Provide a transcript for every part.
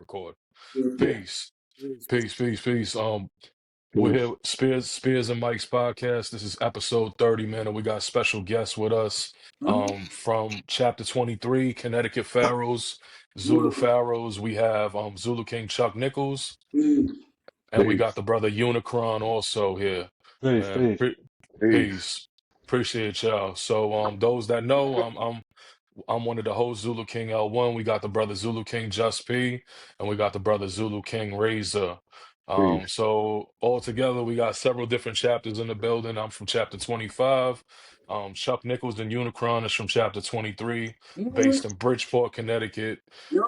Record. Yeah. Peace. Peace, peace, peace. We're Peace. here with Spears and Mike's podcast. This is episode 30, man, and we got special guests with us. From chapter 23, Connecticut Pharoes, Zulu Word. Pharoes. We have Zulu King Chuck Nickelz, Mm. and we got Peace. the brother Unikron also here. Peace. Man, Peace. Peace. peace. Appreciate y'all. So those that know, I'm one of the hosts, Zulu King L1. We got the brother Zulu King Just P, and we got the brother Zulu King Razor. Peace. So all together, we got several different chapters in the building. I'm from chapter 25. Chuck Nickelz and Unicron is from chapter 23, Mm. based in Bridgeport, Connecticut. Yep.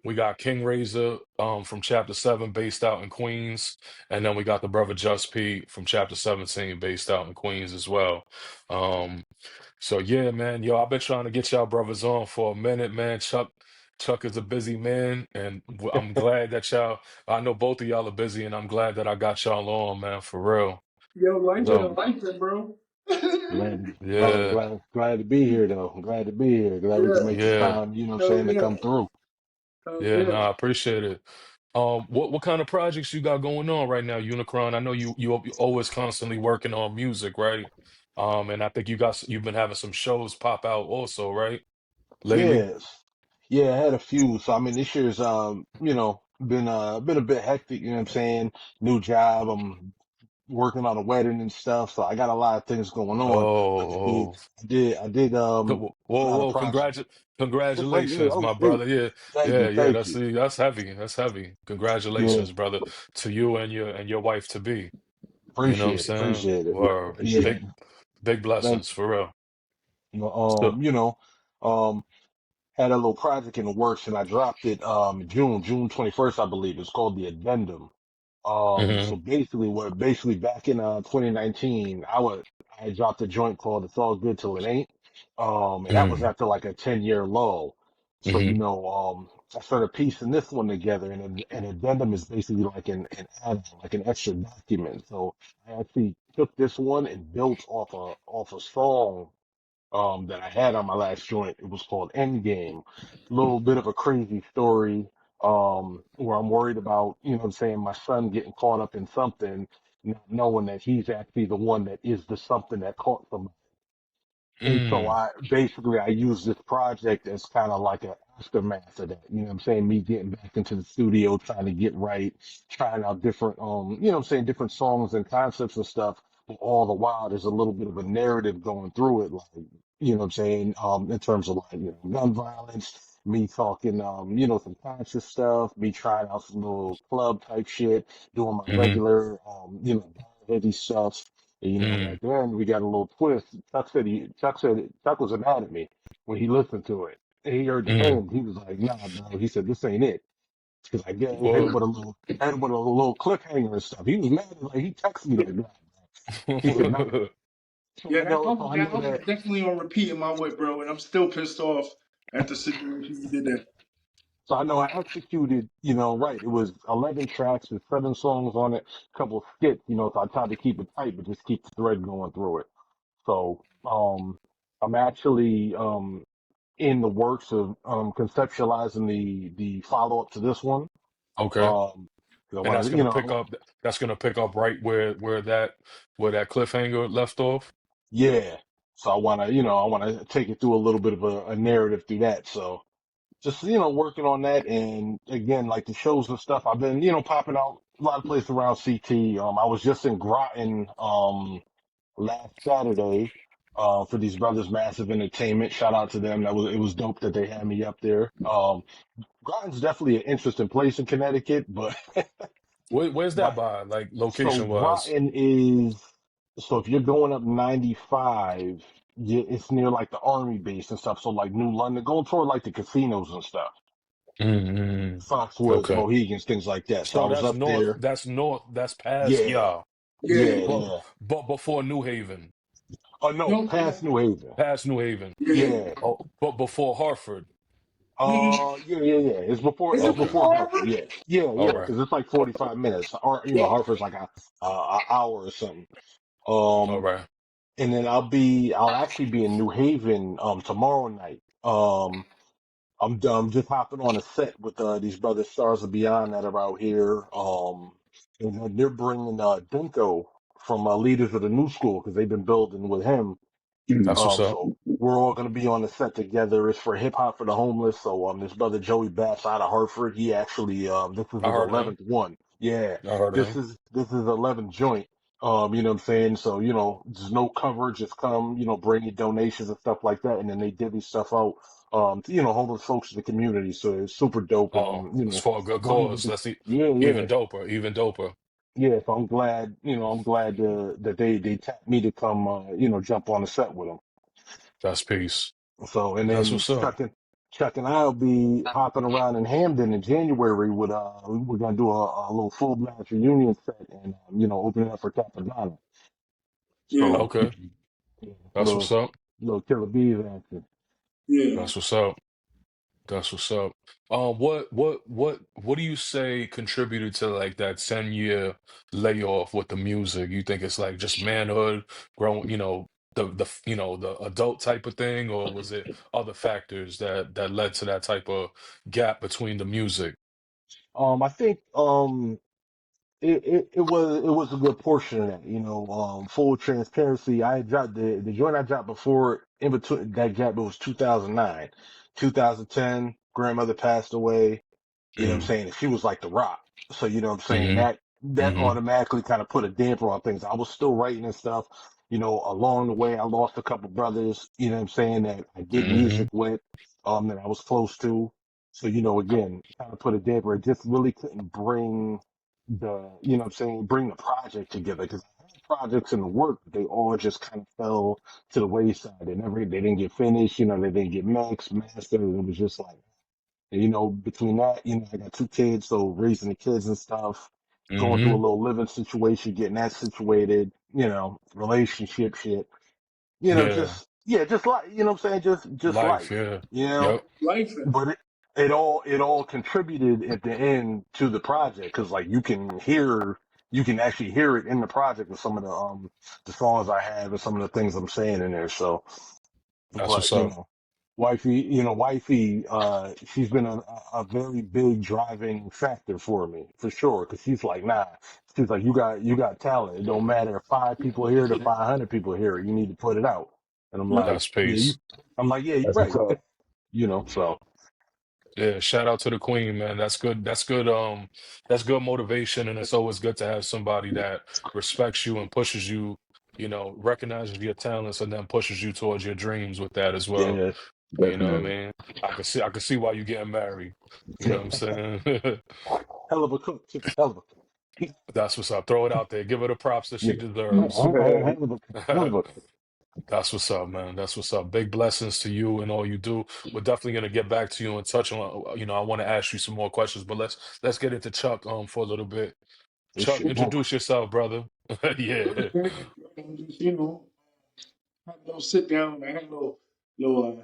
We got King Razor from chapter 7, based out in Queens. And then we got the brother Just P from chapter 17, based out in Queens as well. Um, so yeah, man, yo, I've been trying to get y'all brothers on for a minute, man. Chuck is a busy man, and I'm glad that y'all. I know both of y'all are busy, and I'm glad that I got y'all on, man, for real. Yo, life Yeah. is So life, bro. Glad, yeah, glad, glad to be here, though. I'm glad to be here. Glad we can Yeah. make the yeah, time, you know what I'm Hell saying, to yeah. come through. Hell yeah. No, yeah. I appreciate it. What kind of projects you got going on right now, Unicron? I know you always constantly working on music, right? And I think you've been having some shows pop out also, right? Lately. Yes. Yeah, I had a few. So I mean this year's been a bit hectic, you know what I'm saying? New job, I'm working on a wedding and stuff, so I got a lot of things going on. But Oh, oh. I did Whoa, a lot of whoa, projects. Wait, yeah, congratulations, oh my shoot. brother. Yeah, Thank yeah, you, yeah. thank That's you. that's heavy. That's heavy. Yeah, Congratulations, brother, to you and your wife to be. You know what I'm saying? appreciate it. Or Yeah, big thank blessings for real. you. So, Um, had a little project in the works and I dropped it June 21st, I believe. It's called The Addendum. So hmm basically back in 2019, I dropped a joint called It's All Good Till It Ain't. And that was mm, after like a 10-year lull. So, hmm I started piecing this one together, and an addendum is basically like an add, like an extra document. So I actually took this one and built off a song that I had on my last joint. It was called Endgame. A little bit of a crazy story, where I'm worried about, you know what I'm saying, my son getting caught up in something, not knowing that he's actually the one that is the something that caught them. And so mm, I use this project as kind of like an aftermath of that. You know what I'm saying? Me getting back into the studio, trying to get right, trying out different, you know what I'm saying, different songs and concepts and stuff. But all the while, there's a little bit of a narrative going through it, like, you know what I'm saying, in terms of like, gun violence, me talking, some conscious stuff, me trying out some little club type shit, doing my hmm regular, heavy stuff. mm. At the end, we got a little twist. Chuck was mad at me when he listened to it. And he heard the Mm. end. He was like, "Nah, bro." He said, "This ain't it." Because hit him Word. with hit him with a little cliffhanger and stuff. He was mad. Like he texted me like, "Nah." He said, "Nah." So Yeah, so I that know album that. is definitely on repeat in my way, bro, and I'm still pissed off at the situation you did that. So I know I executed. Right. It was 11 tracks with 7 songs on it, a couple of skits. So I tried to keep it tight, but just keep the thread going through it. So I'm actually in the works of conceptualizing the follow up to this one. Okay. Um, 'Cause I And want to, that's gonna pick up right where that cliffhanger left off. yeah. So I want to take it through a little bit of a narrative through that. So just working on that, and again, like the shows and stuff, I've been popping out a lot of places around CT. I was just in Groton last Saturday for these brothers Massive Entertainment. Shout out to them. It was dope that they had me up there. Groton's definitely an interesting place in Connecticut, but Where's my that by, like so location wise? Groton is so if you're going up 95, it's near like the army base and stuff. So like New London, going toward like the casinos and stuff, Mm-hmm. Foxwoods, Okay. Mohegans, things like that. So I So was that's up north. there. That's north. That's past Yeah, y'all. Yeah, yeah, But yeah. but before New Haven. Oh no, no, past New Haven. Past New Haven. yeah. Yeah. Oh, but before Hartford. Mm. Yeah. It's Is it Okay. before before Hartford. Harvard? Yeah, yeah, All yeah. right. Because it's like 45 minutes, or Yeah. Hartford's like a hour or something. All Um, right. and then I'll actually be in New Haven tomorrow night. I'm just hopping on a set with these brothers Stars of Beyond that are out here. And then they're bringing Denko from Leaders of the New School because they've been building with him. That's what's up. So we're all going to be on the set together. It's for Hip Hop for the Homeless. So this brother Joey Bass out of Hartford, he actually this is I his heard of him. 11th one. Yeah, I heard of him. this is 11th joint. You know what I'm saying? So there's no cover, just come, bring your donations and stuff like that, and then they divvy stuff out to, homeless folks in the community. So it's super dope, and Oh, it's for a good don't even cause. get, That's yeah, yeah, even doper. Even doper. yeah. So I'm glad that they tapped me to come, jump on the set with them. That's peace. So, and That's then what's up. Chuck and I'll be hopping around in Hamden in January with, we're going to do a little full blast reunion set and, open it up for Capadonna. Yeah, So, Okay. yeah, That's what's up. little Killer Bees action. yeah. That's what's up. That's what's up. What do you say contributed to like that 10-year layoff with the music? You think it's like just manhood, growing, the adult type of thing, or was it other factors that led to that type of gap between the music? I think, it was a good portion of that, full transparency. I had dropped the joint I dropped before in between that gap. It was 2009, 2010. Grandmother passed away. You know what I'm Mm, saying? And she was like the rock. So you know what I'm saying? mm-hmm, That mm-hmm, automatically kind of put a damper on things. I was still writing and stuff. Along the way I lost a couple brothers, you know what I'm saying, that I did mm-hmm. music with, that I was close to. So, again, kind of put a damper. It just really couldn't bring what I'm saying, bring the project together because projects and the work, they all just kind of fell to the wayside. They didn't get finished, they didn't get mixed, mastered. It was just like, and, between that, I got two kids, so raising the kids and stuff, going through a Mm-hmm. little living situation, getting that situated, relationship shit, Yeah, just, yeah, just like, what I'm saying? Just life. life, Yeah. you know, Yep. Life. but it all contributed at the end to the project. Cause like you can actually hear it in the project with some of the songs I have and some of the things I'm saying in there. So, That's but what's up. wifey, she's been a very big driving factor for me, for sure. Cause she's like, nah, she's like, you got talent. It don't matter if 5 people hear it or 500 people hear it. You need to put it out. And I'm like, That's yeah, peace. yeah, you're That's what's right. up. So Yeah, shout out to the queen, man. That's good. That's good. That's good motivation, and it's always good to have somebody that respects you and pushes you. Recognizes your talents and then pushes you towards your dreams with that as well. yeah, You know what I Definitely. mean? I can see why you getting married. You know what I'm saying? hell of a cook too. Hell of a cook. That's what's up. Throw it out there. Give her the props that Yeah, she deserves. hell of a cook. Hell of a cook. That's what's up, man. That's what's up. Big blessings to you and all you do. We're definitely gonna get back to you and touch on. I want to ask you some more questions, but let's get into Chuck for a little bit. This Chuck, shit won't. introduce yourself, brother. Yeah. Good, man. Just, had a little sit down. I had a little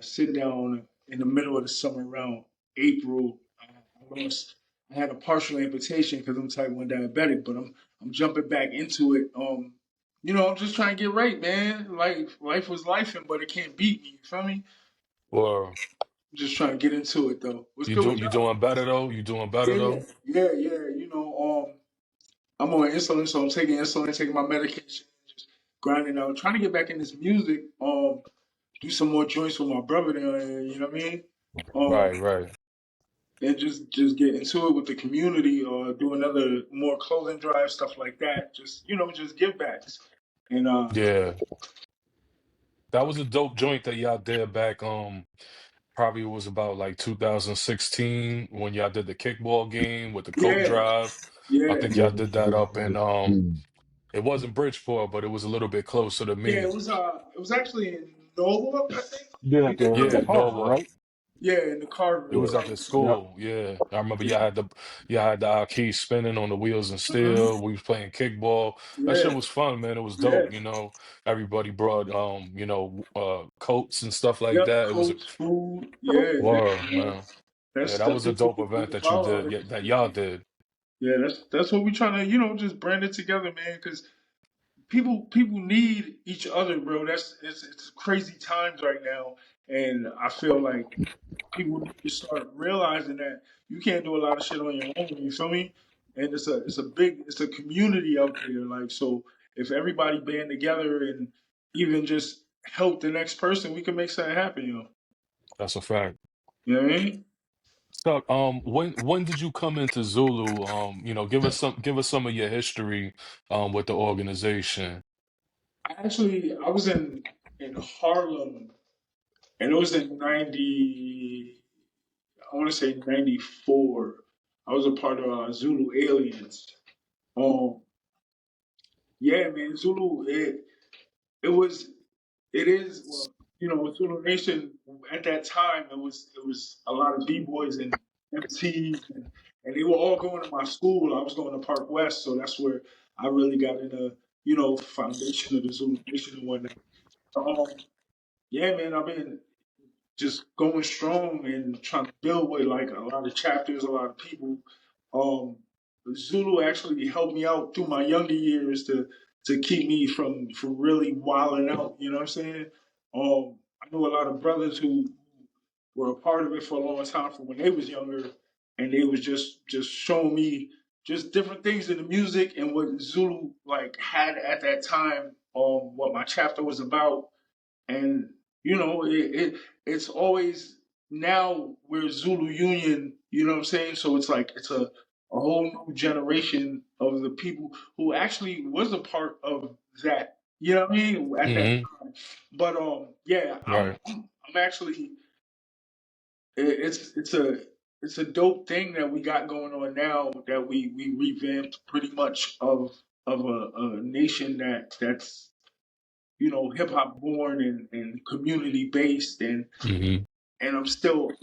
sit down in the middle of the summer around April. I had a partial amputation because I'm type 1 diabetic, but I'm jumping back into it. I'm just trying to get right, man. Life was lifing, but it can't beat me. You feel me? Or I'm just trying to get into it though. What's good with you y'all? doing better though? You doing better Yeah, though? yeah, yeah. I'm on insulin, so I'm taking insulin, taking my medication, just grinding out, trying to get back in this music. Do some more joints with my brother there, you know what I mean? Um, Right, right. and just get into it with the community or do another more clothing drive, stuff like that. Just give backs. And Yeah. That was a dope joint that y'all did back probably was about like 2016 when y'all did the kickball game with the Coke yeah, drive. I yeah. think Yeah, y'all did that up in mm. it wasn't Bridgeport, but it was a little bit closer to Yeah, me. it was actually in Norwalk, I think. Yeah, We at did it the Yeah, in Harbor, Norwalk. right? yeah, in the It Carver. was Yeah. at the Yep. school. Yeah, I remember Yeah. y'all had the keys spinning on the wheels and Mhm. steel. We was playing kickball. That shit Yeah, was fun, man. It was yeah. dope. Everybody brought coats and stuff like Yep, that. It was a coach, food. Yeah, war, man. that's Yeah, that stuff was a that dope people event really that you follow. did. Yeah, that y'all did. Yeah, that's what we're trying to, just brand it together, man. Because people need each other, bro. It's crazy times right now, And I feel like people need to start realizing that you can't do a lot of shit on your own. You feel me? And it's a community out there. Like, so if everybody band together and even just help the next person, we can make something happen. That's a fact. You know what I mean? So, when did you come into Zulu? Give us some of your history with the organization. I was in Harlem, and it was in '90. I want to say '94. I was a part of Zulu Aliens. Um, yeah, man, Zulu. It was it is well, with Zulu Nation at that time. It was a lot of b boys and MCs, and they were all going to my school. I was going to Park West, so that's where I really got into foundation of the Zulu Nation and whatnot. Um, yeah, man, I've been just going strong and trying to build with like a lot of chapters, a lot of people. Um, Zulu actually helped me out through my younger years to keep me from really wilding out. You know what I'm saying? I know a lot of brothers who were a part of it for a long time from when they was younger, and they was just showing me just different things in the music and what Zulu like had at that time. What my chapter was about, and it's always now we're Zulu Union. You know what I'm saying? So it's like it's a whole new generation of the people who actually was a part of that. You know what I mean? At that Hmm. time. But yeah, Right. I'm actually it's a dope thing that we got going on now that we revamped pretty much of a nation that's hip hop born and community based, Hmm. and I'm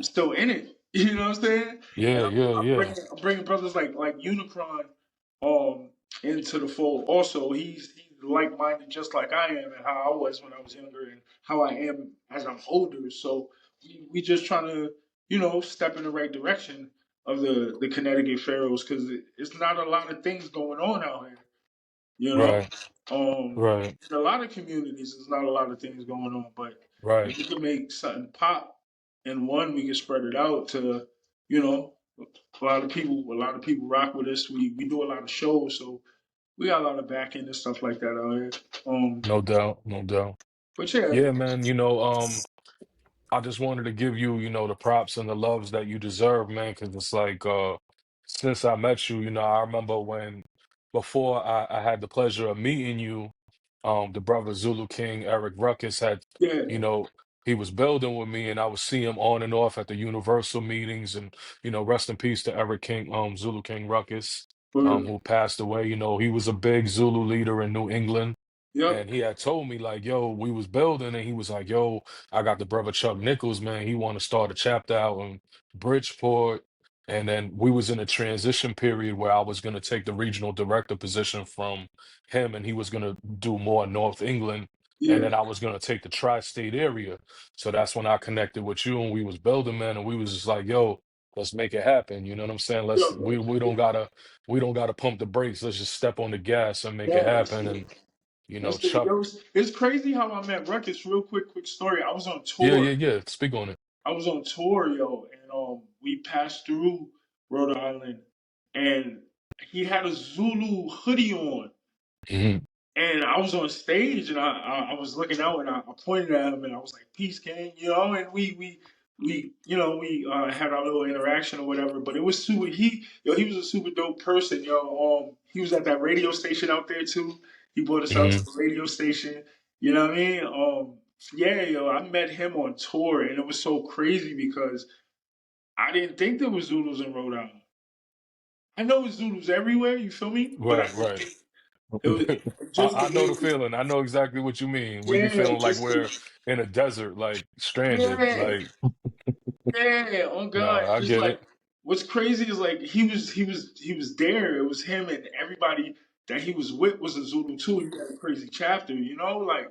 still in it. You know what I'm saying? And Yeah, yeah, I'm yeah. bringing brothers like Unikron um into the fold. Also, he's like minded just like I am, and how I was when I was younger, and how I am as I'm older. So we just trying to step in the right direction of the Connecticut Pharaohs, because it's not a lot of things going on out here. You know, Right, right, in a lot of communities, there's not a lot of things going on. But right. if we can make something pop in one, we can spread it out to, you know, a lot of people. A lot of people rock with us. We do a lot of shows, so we got a lot of backing and stuff like that out here. No doubt, no doubt. But yeah, Yeah, man. I just wanted to give you, the props and the loves that you deserve, man, because it's like, since I met you, I remember when, before I had the pleasure of meeting you, the brother Zulu King, Eric Ruckus, had, yeah, you know, he was building with me and I would see him on and off at the Universal meetings and, rest in peace to Eric King, Zulu King Ruckus, for who passed away. He was a big Zulu leader in New England. yep, And he had told me like, yo, we was building, and he was like, yo, I got the brother Chuck Nickelz, man. He want to start a chapter out in Bridgeport. And then we was in a transition period where I was gonna take the regional director position from him, and he was gonna do more North England, and yeah, then I was gonna take the tri-state area. So that's when I connected with you, and we was building, man, and we was just like, yo, let's make it happen. You know what I'm saying? yeah, We don't gotta pump the brakes. Let's just step on the gas and make it yes. happen. And That's it. Chuck. It's crazy how I met Ruckus. Real quick story. I was on Yeah, yeah, tour. yeah. Speak on it. I was on tour, yo, and we passed through Rhode Island, and he had a Zulu hoodie on, Hmm. and I was on stage, and I was looking out, and I pointed at him, and I was like, "Peace, King," and we had our little interaction or whatever. But it was super. He was a super dope person, yo. He was at that radio station out there too. He brought us out to Hmm. the radio station. You know what I mean? Yeah, yo, I met him on tour, and it was so crazy because I didn't think there was Zulus in Rhode Island. I know it's Zulus everywhere. You feel me? But I Right, didn't right. think it was just I because know the it was. feeling. I know exactly what you mean. We be Yeah, feeling like just we're 'cause- in a desert, like stranded. yeah, Like, yeah. Oh God, nah, I just get like it. what's crazy is like he was there. It was him and everybody that he was with was a Zulu too. He had a crazy chapter, like,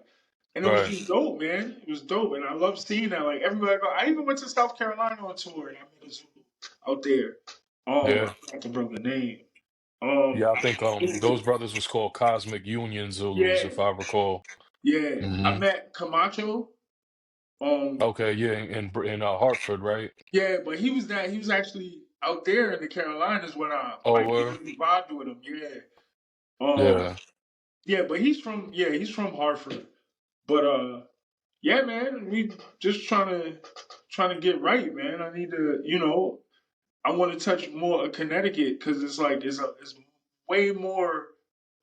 and it was Right. just dope, man. It was dope, and I love seeing that. Like everywhere I go, I even went to South Carolina on tour, and I met a Zulu out there. I Yeah. forgot the brother name. Yeah, I think I think those brothers was called Cosmic Union Zulus, yeah, if I recall. yeah. I Hmm. met Camacho. Okay, yeah, in Hartford, right? Yeah, but he was actually out there in the Carolinas when I Oh, like where? really vibed with him. Yeah. Yeah, Yeah, but he's from Hartford. But yeah, man, we just trying to get right, man. I need to, I want to touch more of Connecticut because it's like it's way more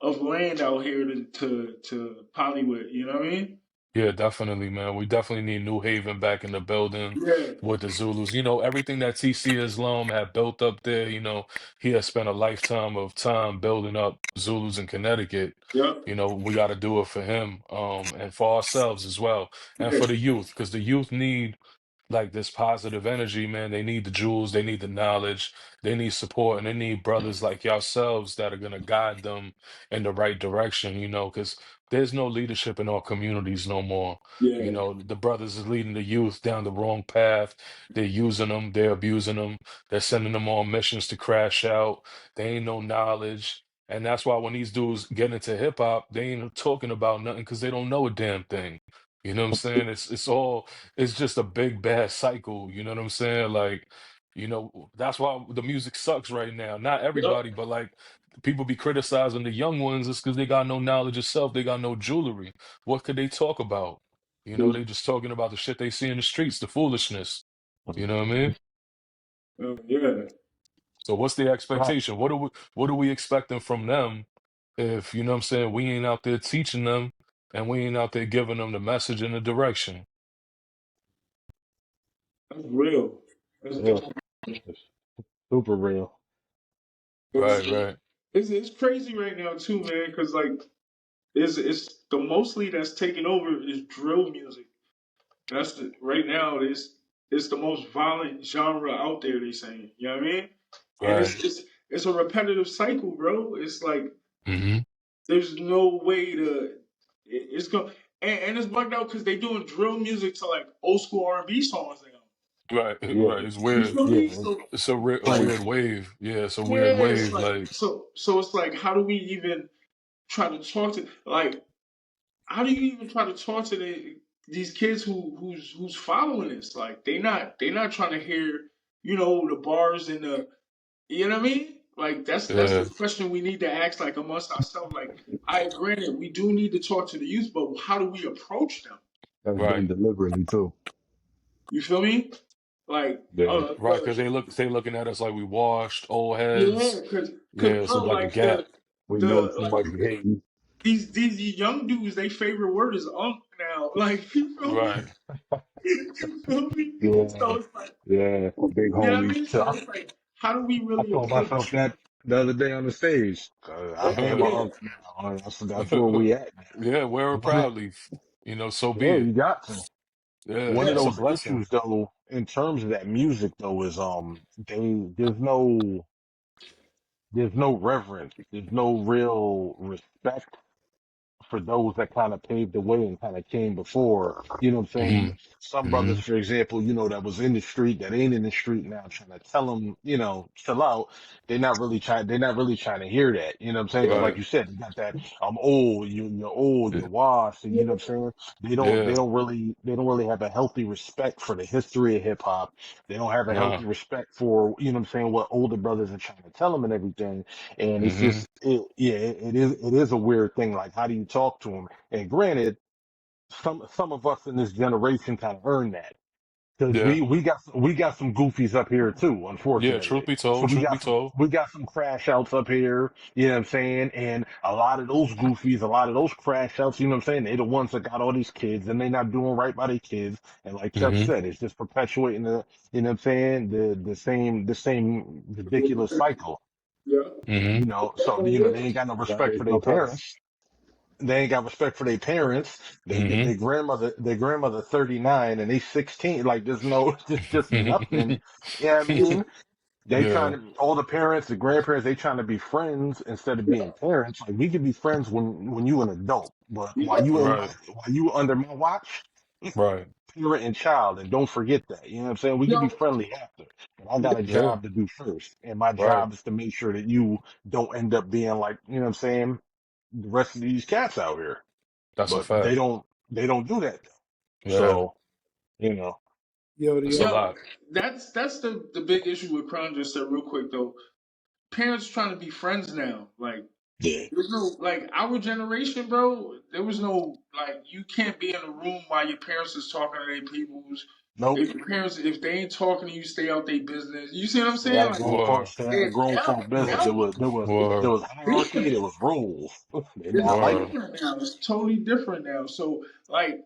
of land out here to poly with. You know what I mean? yeah, definitely, man. We definitely need New Haven back in the building Yeah. with the Zulus. You know, everything that TC Islam had built up there, he has spent a lifetime of time building up Zulus in Connecticut. Yep. We got to do it for him, and for ourselves as well, and Yeah. for the youth, because the youth need like this positive energy, man. They need the jewels, they need the knowledge, they need support, and they need brothers like yourselves that are gonna guide them in the right direction, because there's no leadership in our communities no more. Yeah. The brothers is leading the youth down the wrong path. They're using them, they're abusing them, they're sending them on missions to crash out. They ain't no knowledge. And that's why when these dudes get into hip hop, they ain't talking about nothing because they don't know a damn thing. You know what I'm saying? It's just a big bad cycle. You know what I'm saying? Like, that's why the music sucks right now. Not Yep. everybody, but like people be criticizing the young ones. It's because they got no knowledge of self. They got no jewelry. What could they talk about? They just talking about the shit they see in the streets, the foolishness. You know what I mean? Yeah. So what's the Right. expectation? What are we expecting from them if, you know what I'm saying, we ain't out there teaching them and we ain't out there giving them the message and the direction. That's real. That's Yeah. dope. It's super real. It's, Right, right, it's crazy right now too, man. Because like it's the mostly that's taking over is drill music. Right now it's the most violent genre out there. They saying, you know what I mean? And right. it's a repetitive cycle, bro. It's like Hmm. there's no way it's going and it's bugged out because they doing drill music to like old school R&B songs now. Right, Yeah. right. It's You weird. feel Yeah. me? It's So It's a crazy. weird wave. Yeah, it's a weird yeah, it's wave. like Like, so it's like how do we even try to talk to like how do you even try to talk to these kids who's following this? Like they not trying to hear, the bars and the you know what I mean? Like that's the yeah, question we need to ask like amongst ourselves. Like I granted we do need to talk to the youth, but how do we approach them? That's done right, deliberately too. You feel me? Like Yeah. right. Because they looking at us like we washed, old heads. yeah, cause Yeah, it's bro, like a like gap. We know the too like much hate. these young dudes, they favorite word is now. Like you feel me? Right. You feel me? Yeah. So it's like Yeah. Big you know what I homies. mean? So it's like how do we I really told myself approach? that the other day on the stage. I am an Yeah, uncle now. That's where we at now. Yeah, wear it One, proudly. So be yeah, it. you got to. Yeah, One of yeah, it's a those blessing. issues though, in terms of that music though, is there's no reverence. There's no real respect for those that kind of paved the way and kind of came before. You know what I'm saying? Hmm. Some Hmm. brothers, for example, that was in the street, that ain't in the street now, trying to tell them, chill out. They're not really trying to hear that. You know what I'm saying? 'Cause like Right. you said, you got that, I'm old, you're old, Yeah. you're washed, and you know what I'm saying? Yeah. They don't really have a healthy respect for the history of hip hop. They don't have a Nah. healthy respect for, you know what I'm saying, what older brothers are trying to tell them and everything. And it's Hmm. just, it is a weird thing. Like, how do you talk to them? And granted, some of us in this generation kind of earned that because Yeah. we got some goofies up here too, Yeah. Truth unfortunately. be So told. Truth be told. we got some crash outs up here, you know what I'm saying? And a lot of those goofies, a lot of those crash outs, you know what I'm saying? They the ones that got all these kids and they not doing right by their kids. And like Chuck Hmm. said, it's just perpetuating you know what I'm saying? The same ridiculous cycle, yeah. So, Oh, yeah. they ain't got no That respect makes for their no sense. parents. They ain't got respect for their parents. Hmm. Their grandmother 39 and they 16. Like there's no, just nothing. Hmm. Yeah, I mean, they trying Yeah. to, all the parents, the grandparents, they trying to be friends instead of being parents. Like we can be friends when you an adult, but while Yeah. Right. you under my watch, Right. parent and child, and don't forget that. You know what I'm saying? We can be Yo, friendly after, but I got a Yeah. job to do first, and my Right. job is to make sure that you don't end up being like, you know what I'm saying? The rest of these cats out here, That's a but they fact. don't they don't do that. Yeah. So. You know. Yo, It's a the Yo, lot. that's the big issue with Crown just said real quick though. Parents trying to be friends now. Like Yeah. there's no like our generation, bro. There was no like you can't be in a room while your parents is talking to their peoples. Nope. If your parents if they ain't talking to you, stay out their business. You see what I'm Stay saying? out of Like Word, stay out of it, grown that, folk business. that was There word, was hierarchy, different. there was rules. And It's not like word. that. different now. It's totally different now. So like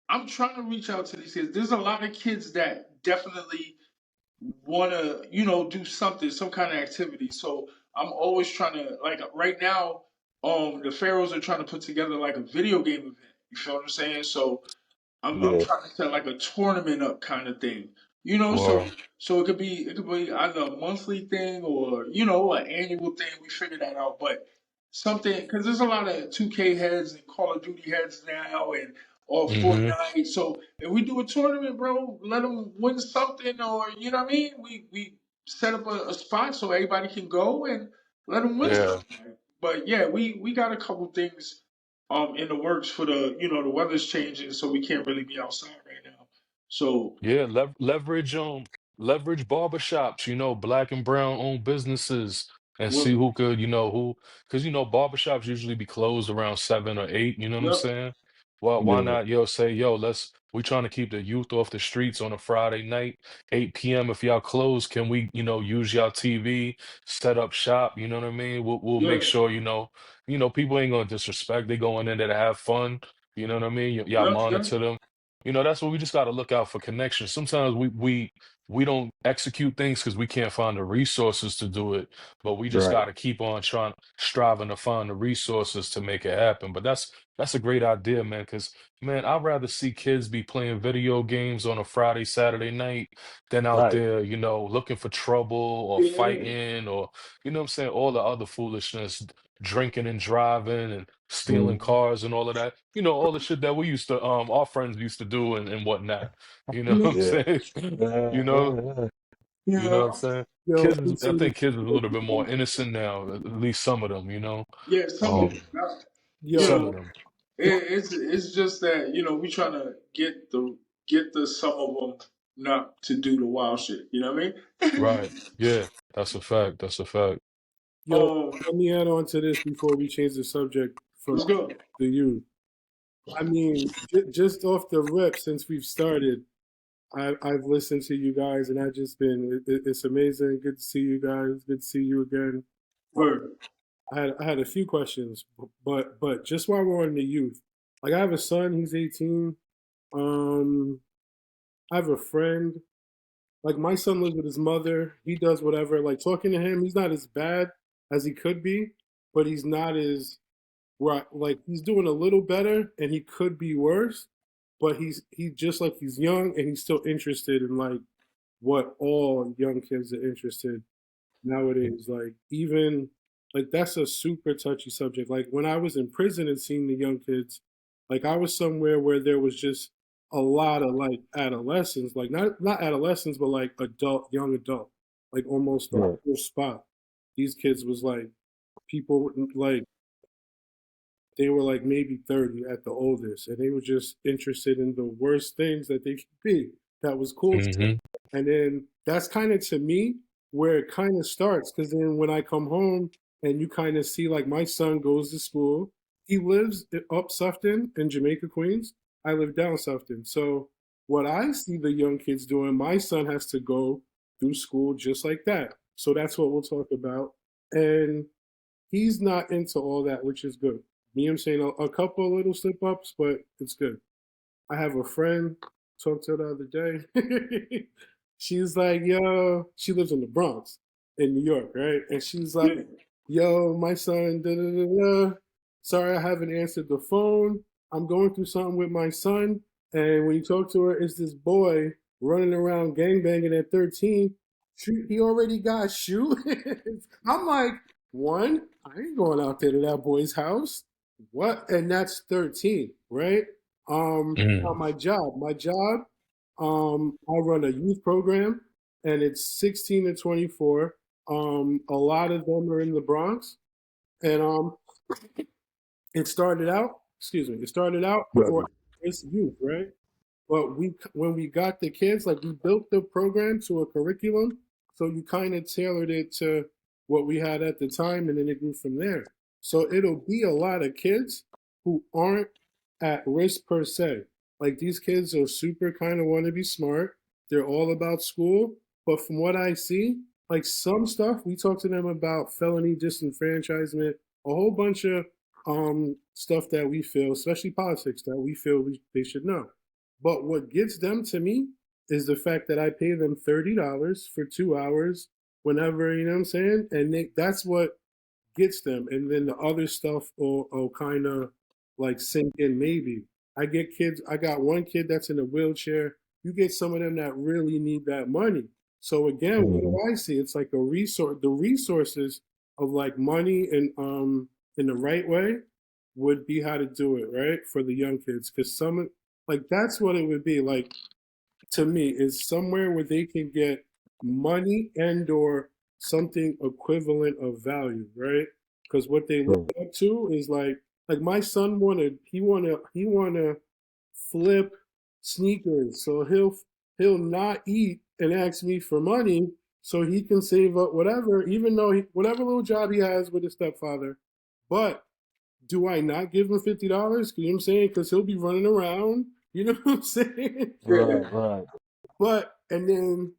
I'm trying to reach out to these kids. There's a lot of kids that definitely want to, do something, some kind of activity. So I'm always trying to, like, right now, the Pharaohs are trying to put together like a video game event. You feel what I'm saying? So I'm Yeah. trying to set like a tournament up kind of thing. Word. So it could be either a monthly thing or an annual thing. We figure that out, but something because there's a lot of 2K heads and Call of Duty heads now and or Mm-hmm. Fortnite. So if we do a tournament, bro, let them win something or you know what I mean. We set up a spot so everybody can go and let them win Yeah. something. But yeah, we got a couple things in the works for the weather's changing, so we can't really be outside right now. So Yeah, leverage barbershops, black and brown owned businesses and see we're who could, who because barbershops usually be closed around 7 or 8, you know what I'm yep, saying? Well, why Yeah. not, say, we trying to keep the youth off the streets on a Friday night, 8 p.m. If y'all close, can we, use y'all TV, set up shop, you know what I mean? We'll make yeah, sure, people ain't gonna disrespect, they going in there to have fun, you know what I mean? Y'all yep, yep, monitor them. That's what we just got to look out for connections. Sometimes we don't execute things because we can't find the resources to do it, but we just Right. got to keep on striving to find the resources to make it happen. But that's a great idea, man. Because man, I'd rather see kids be playing video games on a Friday, Saturday night than out Right. there, looking for trouble or yeah, fighting or what I'm saying, all the other foolishness, drinking and driving and stealing Mm. cars and all of that. All the shit that we used to our friends used to do and whatnot. You know what I'm yeah, Yeah. saying? Yeah. You know, Yeah. you know yeah, what I'm saying? yo, I listen, think kids is a little bit more innocent now, at least some of them. yeah. Some of Um, them, not, you yo, some of know, them. it's just that we trying to get the some of them not to do the wild shit. You know what I Right. mean? Yeah, that's a fact. That's a fact. yo, let me add on to this before we change the subject from Let's go. the youth. I mean, just off the rip, since we've started, I've listened to you guys, and I've just been it's amazing. Good to see you guys. Good to see you again. Word. I had a few questions, but just while we're on the youth, like I have a son. He's 18. Um, I have a friend. Like my son lives with his mother. He does whatever. Like talking to him, he's not as bad as he could be, but he's not as right. Like he's doing a little better, and he could be worse. But he just like he's young, and he's still interested in like what all young kids are interested nowadays. Like even like that's a super touchy subject. Like when I was in prison and seeing the young kids, like I was somewhere where there was just a lot of like adolescents, like not adolescents, but like young adult, like almost the Right. whole spot. These kids was like people like they were like maybe 30 at the oldest, and they were just interested in the worst things that they could be. That was cool to them. Hmm. And then that's kind of to me where it kind of starts. Because then when I come home and you kind of see, like, my son goes to school, he lives up Sufton in Jamaica, Queens. I live down Sufton. So what I see the young kids doing, my son has to go through school just like that. So that's what we'll talk about. And he's not into all that, which is good. Me, I'm saying a couple of little slip ups, but it's good. I have a friend, talked to her the other day. She's like, yo, she lives in the Bronx in New York, right? And she's like, Yeah. yo, my son, da da da da. Sorry, I haven't answered the phone. I'm going through something with my son. And when you talk to her, it's this boy running around gangbanging at 13. He already got shoes. I'm like, one, I ain't going out there to that boy's house. What? And that's 13, right? Now Mm. my job, I run a youth program, and it's 16 to 24. A lot of them are in the Bronx, and it started out. Excuse me. It started out Right. for this youth, right? But when we got the kids, like we built the program to a curriculum, so you kind of tailored it to what we had at the time, and then it grew from there. So it'll be a lot of kids who aren't at risk per se. Like these kids are super kind of want to be smart. They're all about school, but from what I see, like some stuff we talk to them about felony disenfranchisement, a whole bunch of stuff that we feel, especially politics, that we feel they should know. But what gets them to me is the fact that I pay them $30 for 2 hours whenever, you know what I'm saying? And that's what gets them. And then the other stuff will kind of like sink in maybe. I got one kid that's in a wheelchair. You get some of them that really need that money. So again, what do Hmm. I see? It's like a resource, the resources of like money and in the right way would be how to do it, right? For the young kids. Cause like that's what it would be like to me is somewhere where they can get money and or something equivalent of value, right? Because what they look Right. up to is like my son he wanna flip sneakers, so he'll not eat and ask me for money so he can save up whatever, even though whatever little job he has with his stepfather. But do I not give him $50? You know what I'm saying? Because he'll be running around. You know what I'm saying? Right. Right. But and then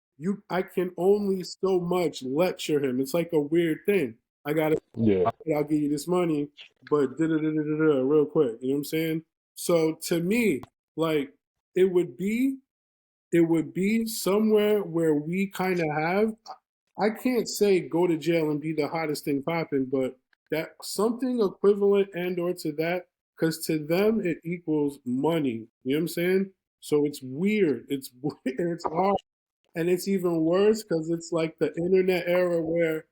I can only so much lecture him. It's like a weird thing. I gotta, Yeah. I'll give you this money, but da da da da da real quick. You know what I'm saying? So to me, like it would be it would be somewhere where we kind of have, I can't say go to jail and be the hottest thing popping, but that something equivalent and or to that, because to them it equals money. You know what I'm saying? So it's weird. It's weird. It's hard. And it's even worse because it's like the internet era where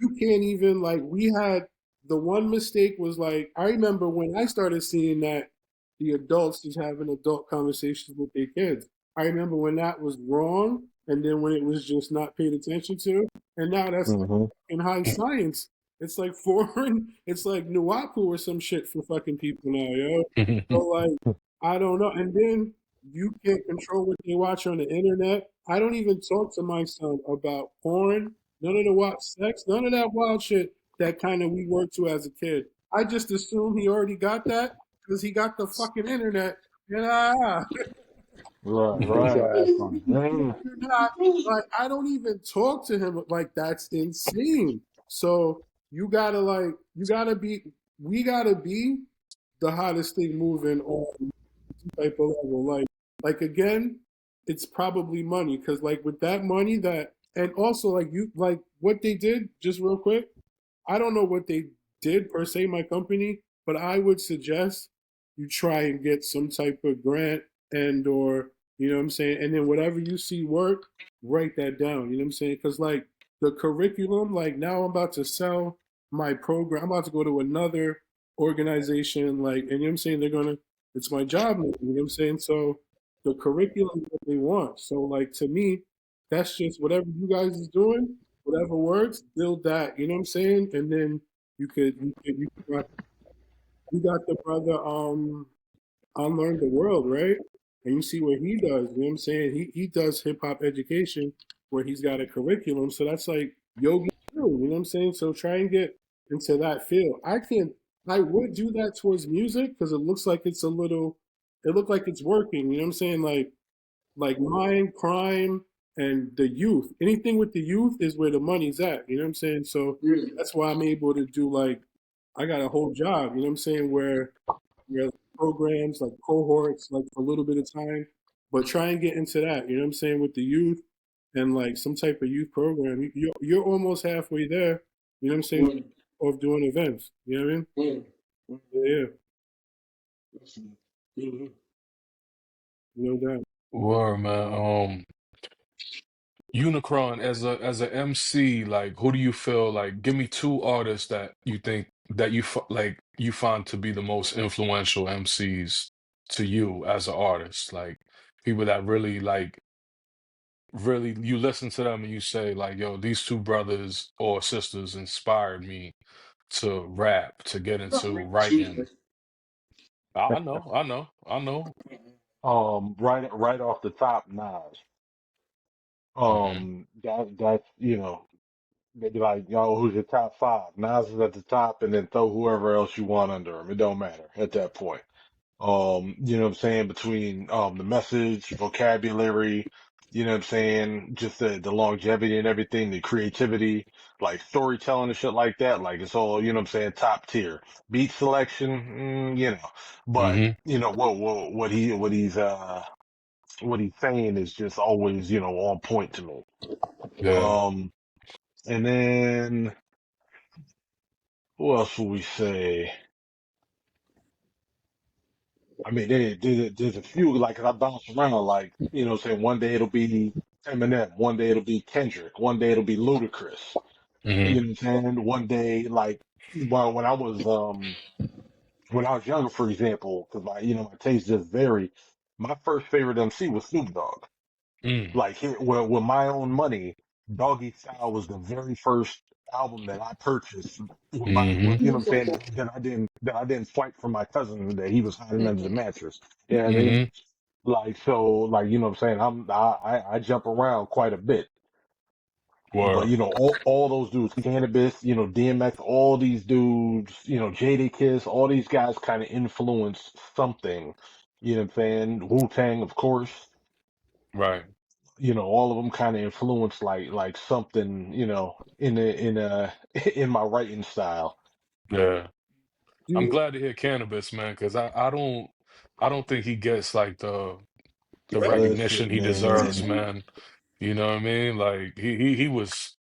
you can't even like we had the one mistake was like I remember when I started seeing that the adults just having adult conversations with their kids. I remember when that was wrong and then when it was just not paid attention to. And now that's like Hmm. in high science. It's like foreign, it's like Nuwapu or some shit for fucking people now, yo. So like I don't know. And then you can't control what they watch on the internet. I don't even talk to my son about porn, none of the wild sex, none of that wild shit that kind of we worked to as a kid. I just assume he already got that because he got the fucking internet. Yeah, Right. That's Right. your ass funny. Yeah. you're not like I don't even talk to him like that's insane. So you gotta be we gotta be the hottest thing moving on type of level. Like again, it's probably money because like with that money that and also like you like what they did just real quick. I don't know what they did per se, my company, but I would suggest you try and get some type of grant and or you know what I'm saying, and then whatever you see work, write that down. You know what I'm saying? Because like the curriculum, like now I'm about to sell my program. I'm about to go to another organization, like, and you know what I'm saying? They're gonna, it's my job. You know what I'm saying? So the curriculum is what they want. So like to me, that's just whatever you guys is doing whatever works, build that. You know what I'm saying? And then you got the brother Unlearn the World, right? And you see what he does. You know what I'm saying? He does hip hop education where he's got a curriculum. So that's like yogi too. You know what I'm saying? So try and get into that field. I would do that towards music because it looks like it's a little. It looked like it's working. You know what I'm saying? Like mine, crime, and the youth. Anything with the youth is where the money's at. You know what I'm saying? So Yeah. that's why I'm able to do like I got a whole job. You know what I'm saying? Where programs like cohorts like for a little bit of time, but try and get into that. You know what I'm saying with the youth and like some type of youth program. You're almost halfway there. You know what I'm saying? Well, Of doing events. You know what I mean? well, Yeah, that's good. no doubt. Word, man. Unicron as a MC, like who do you feel like? Give me two artists that you think that like you find to be the most influential MCs to you as an artist, like people that really really you listen to them and you say like, yo, these two brothers or sisters inspired me to rap, to get Not into really writing. two, I know, I know, I know. Right off the top, Nas. Hmm. That's they'd be like, yo, who's your top five? Nas is at the top, and then throw whoever else you want under him. It don't matter at that point. You know what I'm saying, between the message, vocabulary, you know what I'm saying, just the longevity and everything, the creativity, like storytelling and shit like that, like it's all, you know what I'm saying, top tier. Beat selection, but Hmm. what he's saying is just always, on point to me. Yeah. Um, and then who else would we say? I mean, there's a few, like, 'cause I bounce around, like, saying one day it'll be Eminem, one day it'll be Kendrick, one day it'll be Ludacris. Hmm. You know what I'm saying? One day, like, well, when I was younger, for example, because my taste just varied. My first favorite MC was Snoop Dogg. Mm. Like, with my own money, Doggy Style was the very first album that I purchased with Hmm. you know what I'm saying, that I didn't fight for my cousin that he was hiding under the mattress. You know what I mean? Hmm. Like, so, like, you know what I'm saying? I jump around quite a bit, but Word. all those dudes, Cannabis, DMX, all these dudes, Jada Kiss, all these guys kind of influenced something. You know what I'm saying? Wu-Tang, of course. Right. All of them kind of influenced like something, in my writing style. Yeah. Do I'm you, glad to hear Cannabis, man, because I don't think he gets like the recognition Listen, he deserves, man. man. You know what I mean? Like he was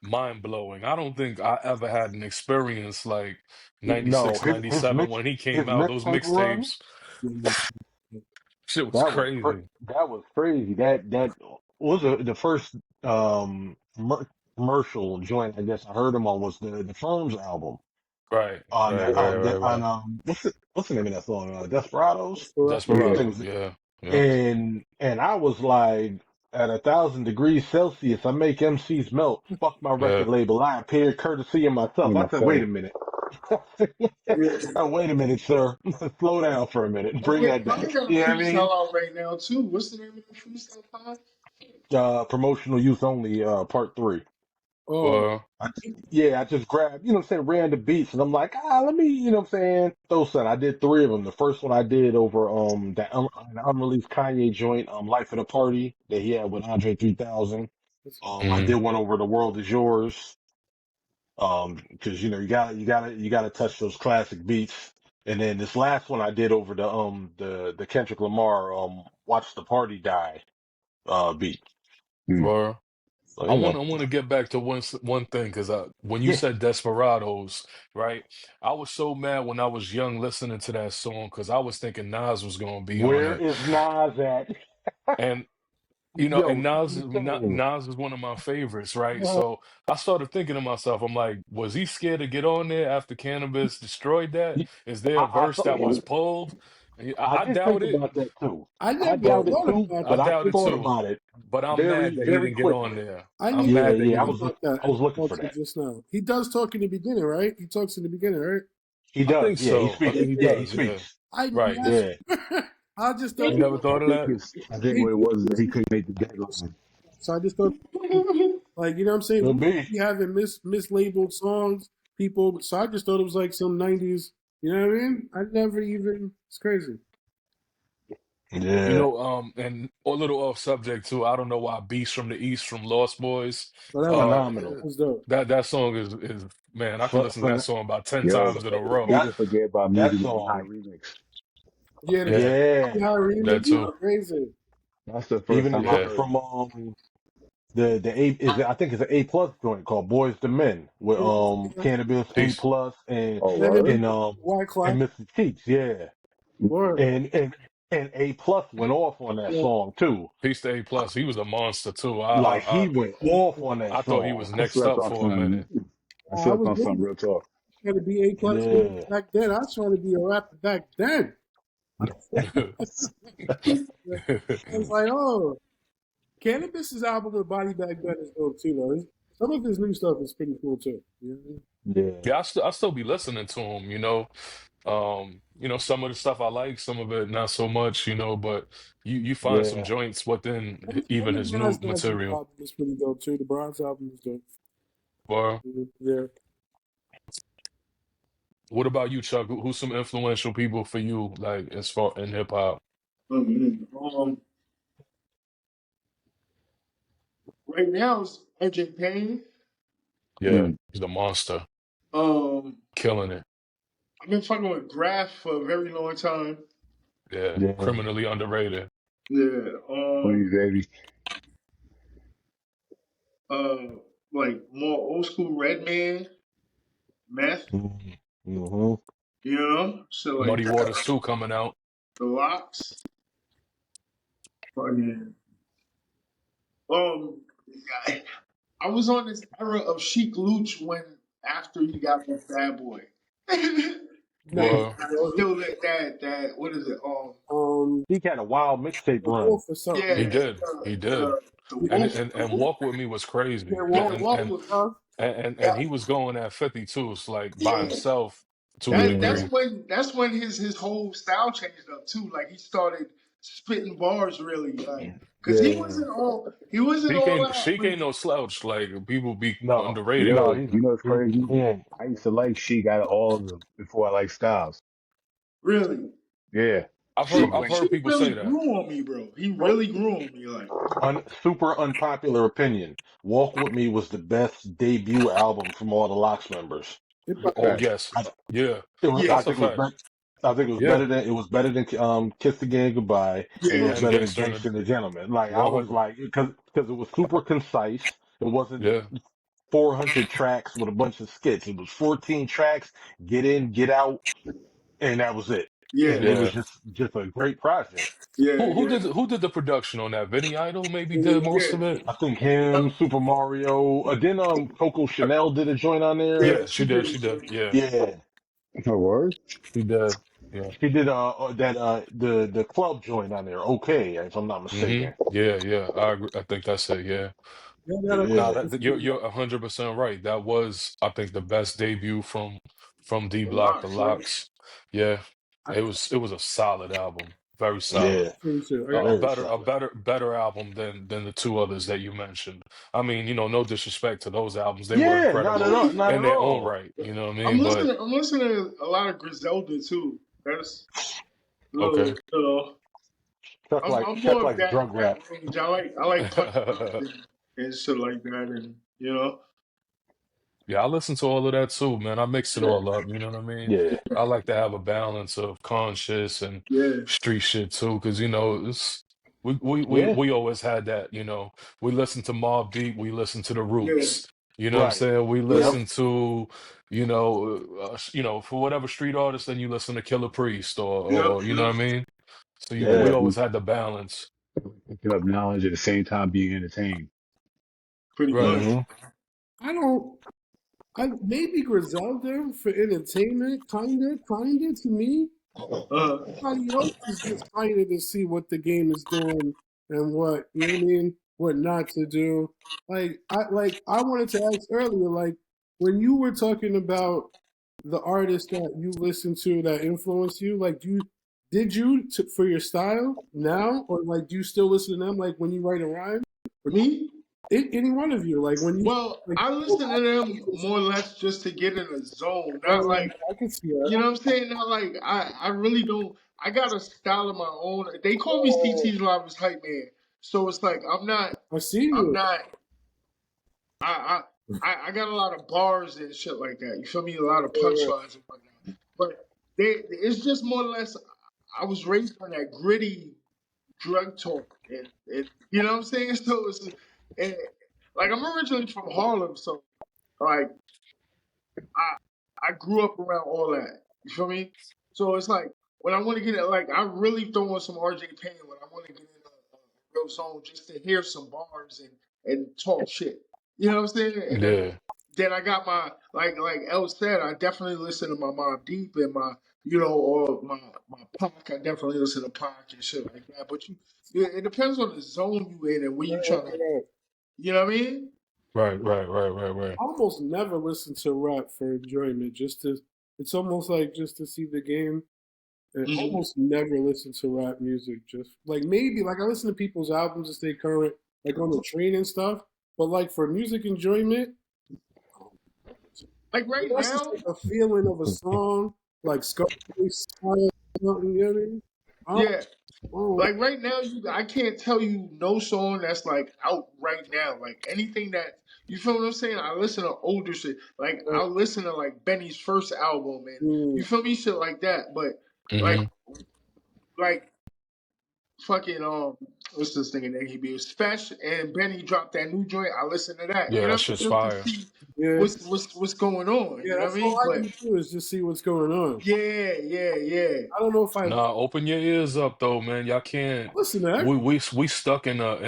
mind blowing. I don't think I ever had an experience like No, 96, 97 when he his came out, those mixtape run, mixtapes. Shit was crazy. that was crazy. That was the first commercial joint I guess I heard him on was the Firms album Right, on right, right, right, right. what's the name of that song? Desperados. I yeah. think it Desperados, was. yeah. Yep. And I was like, at 1,000 degrees Celsius, I make MCs melt. Fuck my record Yeah. label. I appear courtesy of myself. In I said, wait myself. a minite. Yeah. Wait a minute, sir. Slow down for a minute. Oh Bring wait, that I back. got a You know what I mean? freestyle out right now too. What's the name of the freestyle pod? Promotional use only, part three. Oh, Well, I just grabbed, random beats, and I'm like, let me, throw some. I did three of them. The first one I did over an unreleased Kanye joint, Life of the Party that he had with Andre 3000. that's, I mm, did one over The World Is Yours. Because you gotta touch those classic beats. And then this last one I did over the Kendrick Lamar Watch the Party Die beat. Mm. well, So I want to get back to one thing because when you yeah. said Desperados, right? I was so mad when I was young listening to that song because I was thinking Nas was gonna be on Where it, is Nas at? and and Yo, Nas is insane. Nas is one of my favorites, right? So I started thinking to myself, I'm like, was he scared to get on there after Cannabis destroyed that? Is there a I verse thought that was Well, pulled? I I did think doubt it. about that too. I I never But doubted thought too, about I but I doubt it thought too. about it But I'm very, mad that he very didn't get on quickly. there. I I'm didn't Yeah, mad even that he yeah. I think was didn't. look, about that I was looking for until that. just now. He does talk in the beginning, right? He talks in the beginning, right? He I does. think Yeah, he so. I speaks. think he Yeah, he does. Yeah. speaks. I Right. never. Yeah. I just You thought. never I thought of think that? it's. I think He, what it was is that he couldn't make the deadline. so I just thought, like, you know what I'm saying? Could be. We having mislabeled songs, people. So I just thought it was like some '90s. You know what I mean? I never even. It's crazy. Yeah. And a little off subject too. I don't know why Beast from the East from Lost Boys. So that Uh, Phenomenal. was dope. that song is man. I can Ph- listen to that phen- song about 10 times Yo, in a row. that people forget about that Music Man High song. remix. Yeah, the Yeah, Yeah. High that remix is too. crazy. That's the first Even the time I joint Yeah. heard from it. the A is I think it's an A plus joint called Boys to Men with Yeah. Cannabis A Peace. plus and Oh, Then it word? and be um White and Clock. Mr. Cheeks, yeah. Word. And A plus went off on that Yeah. song too. Peace to A plus. He was a monster too. Like he went off on that I thought he song. was I next slept up on for a minute. something. I I slept was on something waiting real talk. to be A plus Yeah. back then. I was trying to be a rapper back then. I was like, oh, Cannabis's album with Body Bag Gun is dope too, though. Some of his new stuff is pretty cool too. You know what I mean? Yeah. Yeah, I still be listening to him. some of the stuff I like, some of it not so much, but you find some Yeah. joints within even And his the new Nas material. album is pretty dope too. The Bronze album is dope. Or Yeah. what about you, Chuck? Who's some influential people for you, like as far in hip hop? Right now it's AJ Payne. Yeah, Mm. he's the monster, Um, killing it. I've been fucking with Graph for a very long time. Yeah, Yeah. criminally underrated. Yeah. Please, baby. Uh, like more old school Redman, Meth, Mm-hmm. so like Muddy Waters 2 coming out. the Locks. Fucking, um, I, I was on this era of Chic Luch when after he got with Bad Boy. Nice. Well, Still that what is it? He had a wild mixtape The run. Wolf or something. he Yeah, did, he did, the and Wolf. and Walk With Me was crazy, Yeah, Yeah, Wolf. Wolf was rough. and he was going at 52, it's like by Yeah, himself to a Yeah. degree. that's when his whole style changed up too. Like he started spitting bars really, like because Yeah. he wasn't all that. Sheik ain't no slouch. Like people be No. underrating No, him. Yo, he's you know what's crazy? he ain't. I used to like Sheik out of all of them before I liked Styles. Really, Yeah. Sheik I've When heard Sheik people really say that. grew on me, bro. He really grew on me, like Super unpopular opinion. Walk With Me was the best debut album from all the Locks members. It Oh fact. yes, yeah, yeah, I that's a think it was fact. better. I think Yeah, it was better than Kiss the Game Goodbye, and it yeah, was and better than Gangster and Gangsta and the Gentleman. Like I was 100. like, because it was super concise. It wasn't Yeah, 400 tracks with a bunch of skits. It was 14 tracks, get in, get out, and that was it. yeah, And it was yeah. just a great project. yeah, Who did the production on that? Vinny Idol maybe did most yeah, of it. I think him, Super Mario, then Coco Chanel did a joint on there. yeah. Yeah, She she did. did She it did. too. Yeah, Yeah, Oh, word? she did. Yeah. she did that the club joint on there. Okay, if I'm not mistaken. Yeah, yeah. I agree. I think that's it. Yeah. yeah, Nah, Yeah, you're 100% right. That was, I think, the best debut from D The Block, the Locks, right? Locks. Yeah, I, it was a solid album, very solid. yeah, pretty sure. very A solid. better album than the two others that you mentioned. I mean, no disrespect to those albums, they were Yeah, not at incredible all, not in at their own all. right. You know what I mean? But I'm listening to a lot of Griselda too. That's a little, okay. I'm Chuck more of likes drug that rap. range. I like punchlines and shit like that, and Yeah, I listen to all of that too, man. I mix it yeah, all up, you know what I mean? Yeah, I like to have a balance of conscious and yeah, street shit too, because it's yeah, we always had that, We listen to Mobb Deep, we listen to the yeah, Roots, you know what I'm right. saying? We yeah, Yep, listen to, for whatever street artist, then you listen to Killer Priest yep, or you know yep, what I mean? So we yeah, always had the balance, Picking up knowledge at the same time being entertained. pretty right? much. hmm I don't. I maybe Griselda for entertainment, kinda to me. Uh, Everybody else is just kinda to see what the game is doing and what you know what I mean, what not to do. I wanted to ask earlier, like when you were talking about the artists that you listen to that influence you, like did you for your style now, or like do you still listen to them like when you write a rhyme, or me? any one of you, like when you Well, like I listen to them more or less just to get in a zone, not like I can see that. you know what I'm saying. Not like I really don't. I got a style of my own. They call me CT's Live's hype man, so it's like I see I'm you. not. I I got a lot of bars and shit like that. You feel me? A lot of punchlines and whatnot. But it's just more or less. I was raised on that gritty drug talk, and you know what I'm saying. So and, like I'm originally from Harlem, so like I grew up around all that. You feel me? So it's like when I want to get it, like I really throw on some RJ Payne when I want to get in a real zone just to hear some bars and talk shit. You know what I'm saying? And Yeah, then I got my like El said, I definitely listen to my Mobb Deep and my or my Pac. I definitely listen to Pac and shit like that. But it depends on the zone you in and where you trying to. You know what I mean? right. I almost never listen to rap for enjoyment. It's almost like just to see the game. and Hmm. almost never listen to rap music. Just like maybe like I listen to people's albums to stay current, like on the train and stuff. But like for music enjoyment, Like right unless it's now, like a feeling of a song, like Scarface style, something, you know what I mean? I don't, yeah. I don't, Like right now, I can't tell you no song that's like out right now. Like anything that you feel what I'm saying. I listen to older shit. Like I'll listen to like Benny's first album and you mm, feel me, shit like that. But like Hmm. like fucking what's this thing that he be Special and Benny dropped that new joint. I listen to that. You Yeah, know that what shit's I mean? Just to fire. see yeah, what's going on. yeah. You know what That's I all mean? I But do too is just see what's going on. yeah, yeah, yeah. I don't know if I Nah, open your ears up though, man. Y'all can't. listen to everything. We stuck in a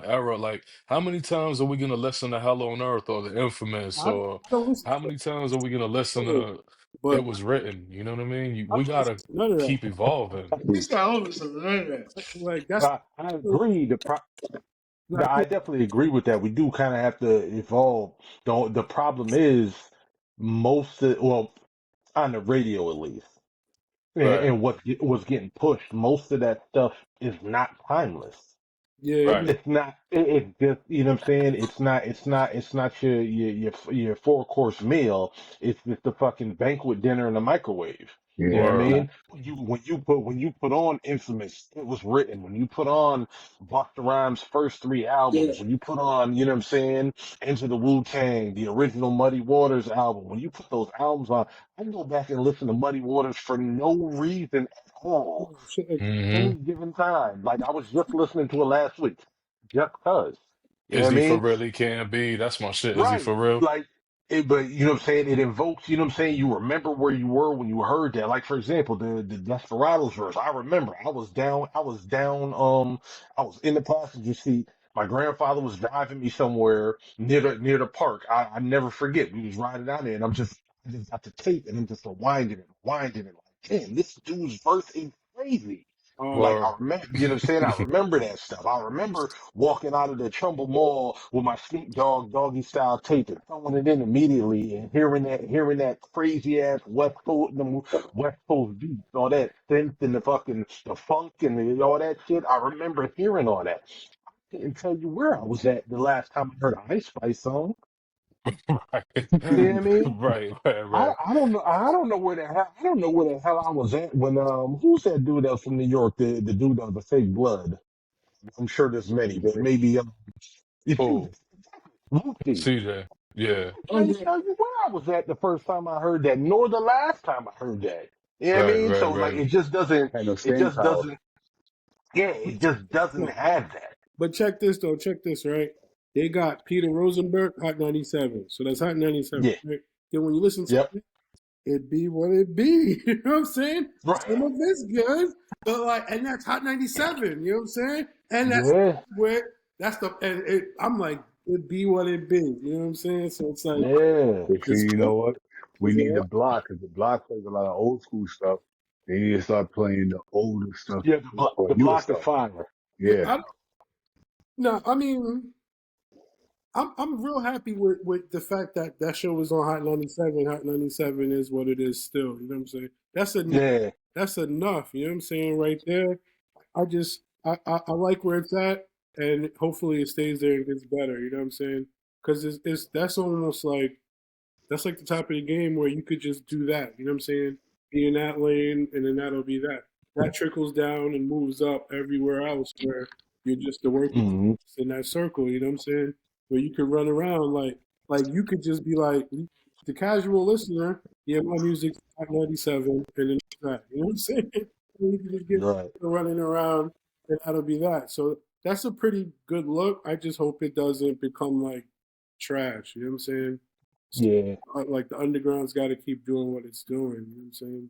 era. Like, how many times are we gonna listen to Hell on Earth or The Infamous, or I don't listen how to many times are we gonna listen it, to It but Was Written? You know what I mean? I We don't listen gotta to none of that. keep evolving. He said I don't listen to none of that. Like that's I agree. like I definitely agree with that. We do kind of have to evolve. The problem is well, on the radio at least, Right, and what's getting pushed, most of that stuff is not timeless. yeah, right. It's not. It's just, you know what I'm saying. It's not your 4 course meal. It's just the fucking banquet dinner in the microwave. You know Yeah, what I Word. mean? When you put on Infamous, It Was Written. When you put on Busta Rhymes' first 3 albums, when you put on, you know what I'm saying, Into the Wu Tang, the original Muddy Waters album. When you put those albums on, I go back and listen to Muddy Waters for no reason at all shit like Hmm. any given time. Like I was just listening to it last week, just cause. You know Is what I he for mean? real? He can't be. That's my shit. Is he Right. for real? Like but you know what I'm saying? It invokes, you know what I'm saying? You remember where you were when you heard that. Like for example, the Desperados verse. I remember I was in the passenger seat. My grandfather was driving me somewhere near the park. I never forget. We was riding down there and I just got the tape and I'm just winding it like, damn, this dude's verse is crazy. Like Word. I remember, you know what I'm saying? I remember that stuff. I remember walking out of the Trumbull Mall with my Snoop Dogg doggy style tape and throwing it in immediately and hearing that crazy ass West Coast beats, all that synth and the funk and all that shit. I remember hearing all that. I couldn't tell you where I was at the last time I heard an Ice Spice song. Right. You know what I mean? Right, right, I, right. I don't know. I don't know where the hell I was at when who's that dude that was from New York? The dude of the fake blood. I'm sure there's many, but maybe Oh, Lucy. CJ. Yeah. I can't tell you where I was at the first time I heard that, nor the last time I heard that. You know what I Right, mean? right, So like, right. it just doesn't. had no It staying just power. doesn't. Yeah, it just doesn't have that. but check this though, check this, right? They got Peter Rosenberg, Hot 97. So that's Hot 97, Yeah. right? Then when you listen to Yep. it, it be what it be. You know what I'm saying? Right. Some of it's good, but like, and that's Hot 97. You know what I'm saying? And that's Yeah. where that's the and I'm like, it be what it be. You know what I'm saying? So it's like Yeah. But see, it's you good. know what? We It's need the like, block because the block plays a lot of old school stuff. They need to start playing the older stuff Yeah. or The newer block of stuff. fire. yeah, Yeah. I don't no, I mean, I'm real happy with the fact that that show was on Hot 97. Hot 97 is what it is still. You know what I'm saying? Yeah. That's enough. You know what I'm saying right there. I like where it's at, and hopefully it stays there and gets better. You know what I'm saying? Because it's that's almost like that's like the top of the game where you could just do that. You know what I'm saying? Be in that lane, and then that'll be that. That trickles down and moves up everywhere else where you're just the working Hmm. in that circle. You know what I'm saying? Where you could run around like you could just be like the casual listener. Yeah, my music's at 97, and then that. You know what I'm saying? And you can just get Right. running around, and that'll be that. So that's a pretty good look. I just hope it doesn't become like trash. You know what I'm saying? Yeah. Like the underground's got to keep doing what it's doing. You know what I'm saying?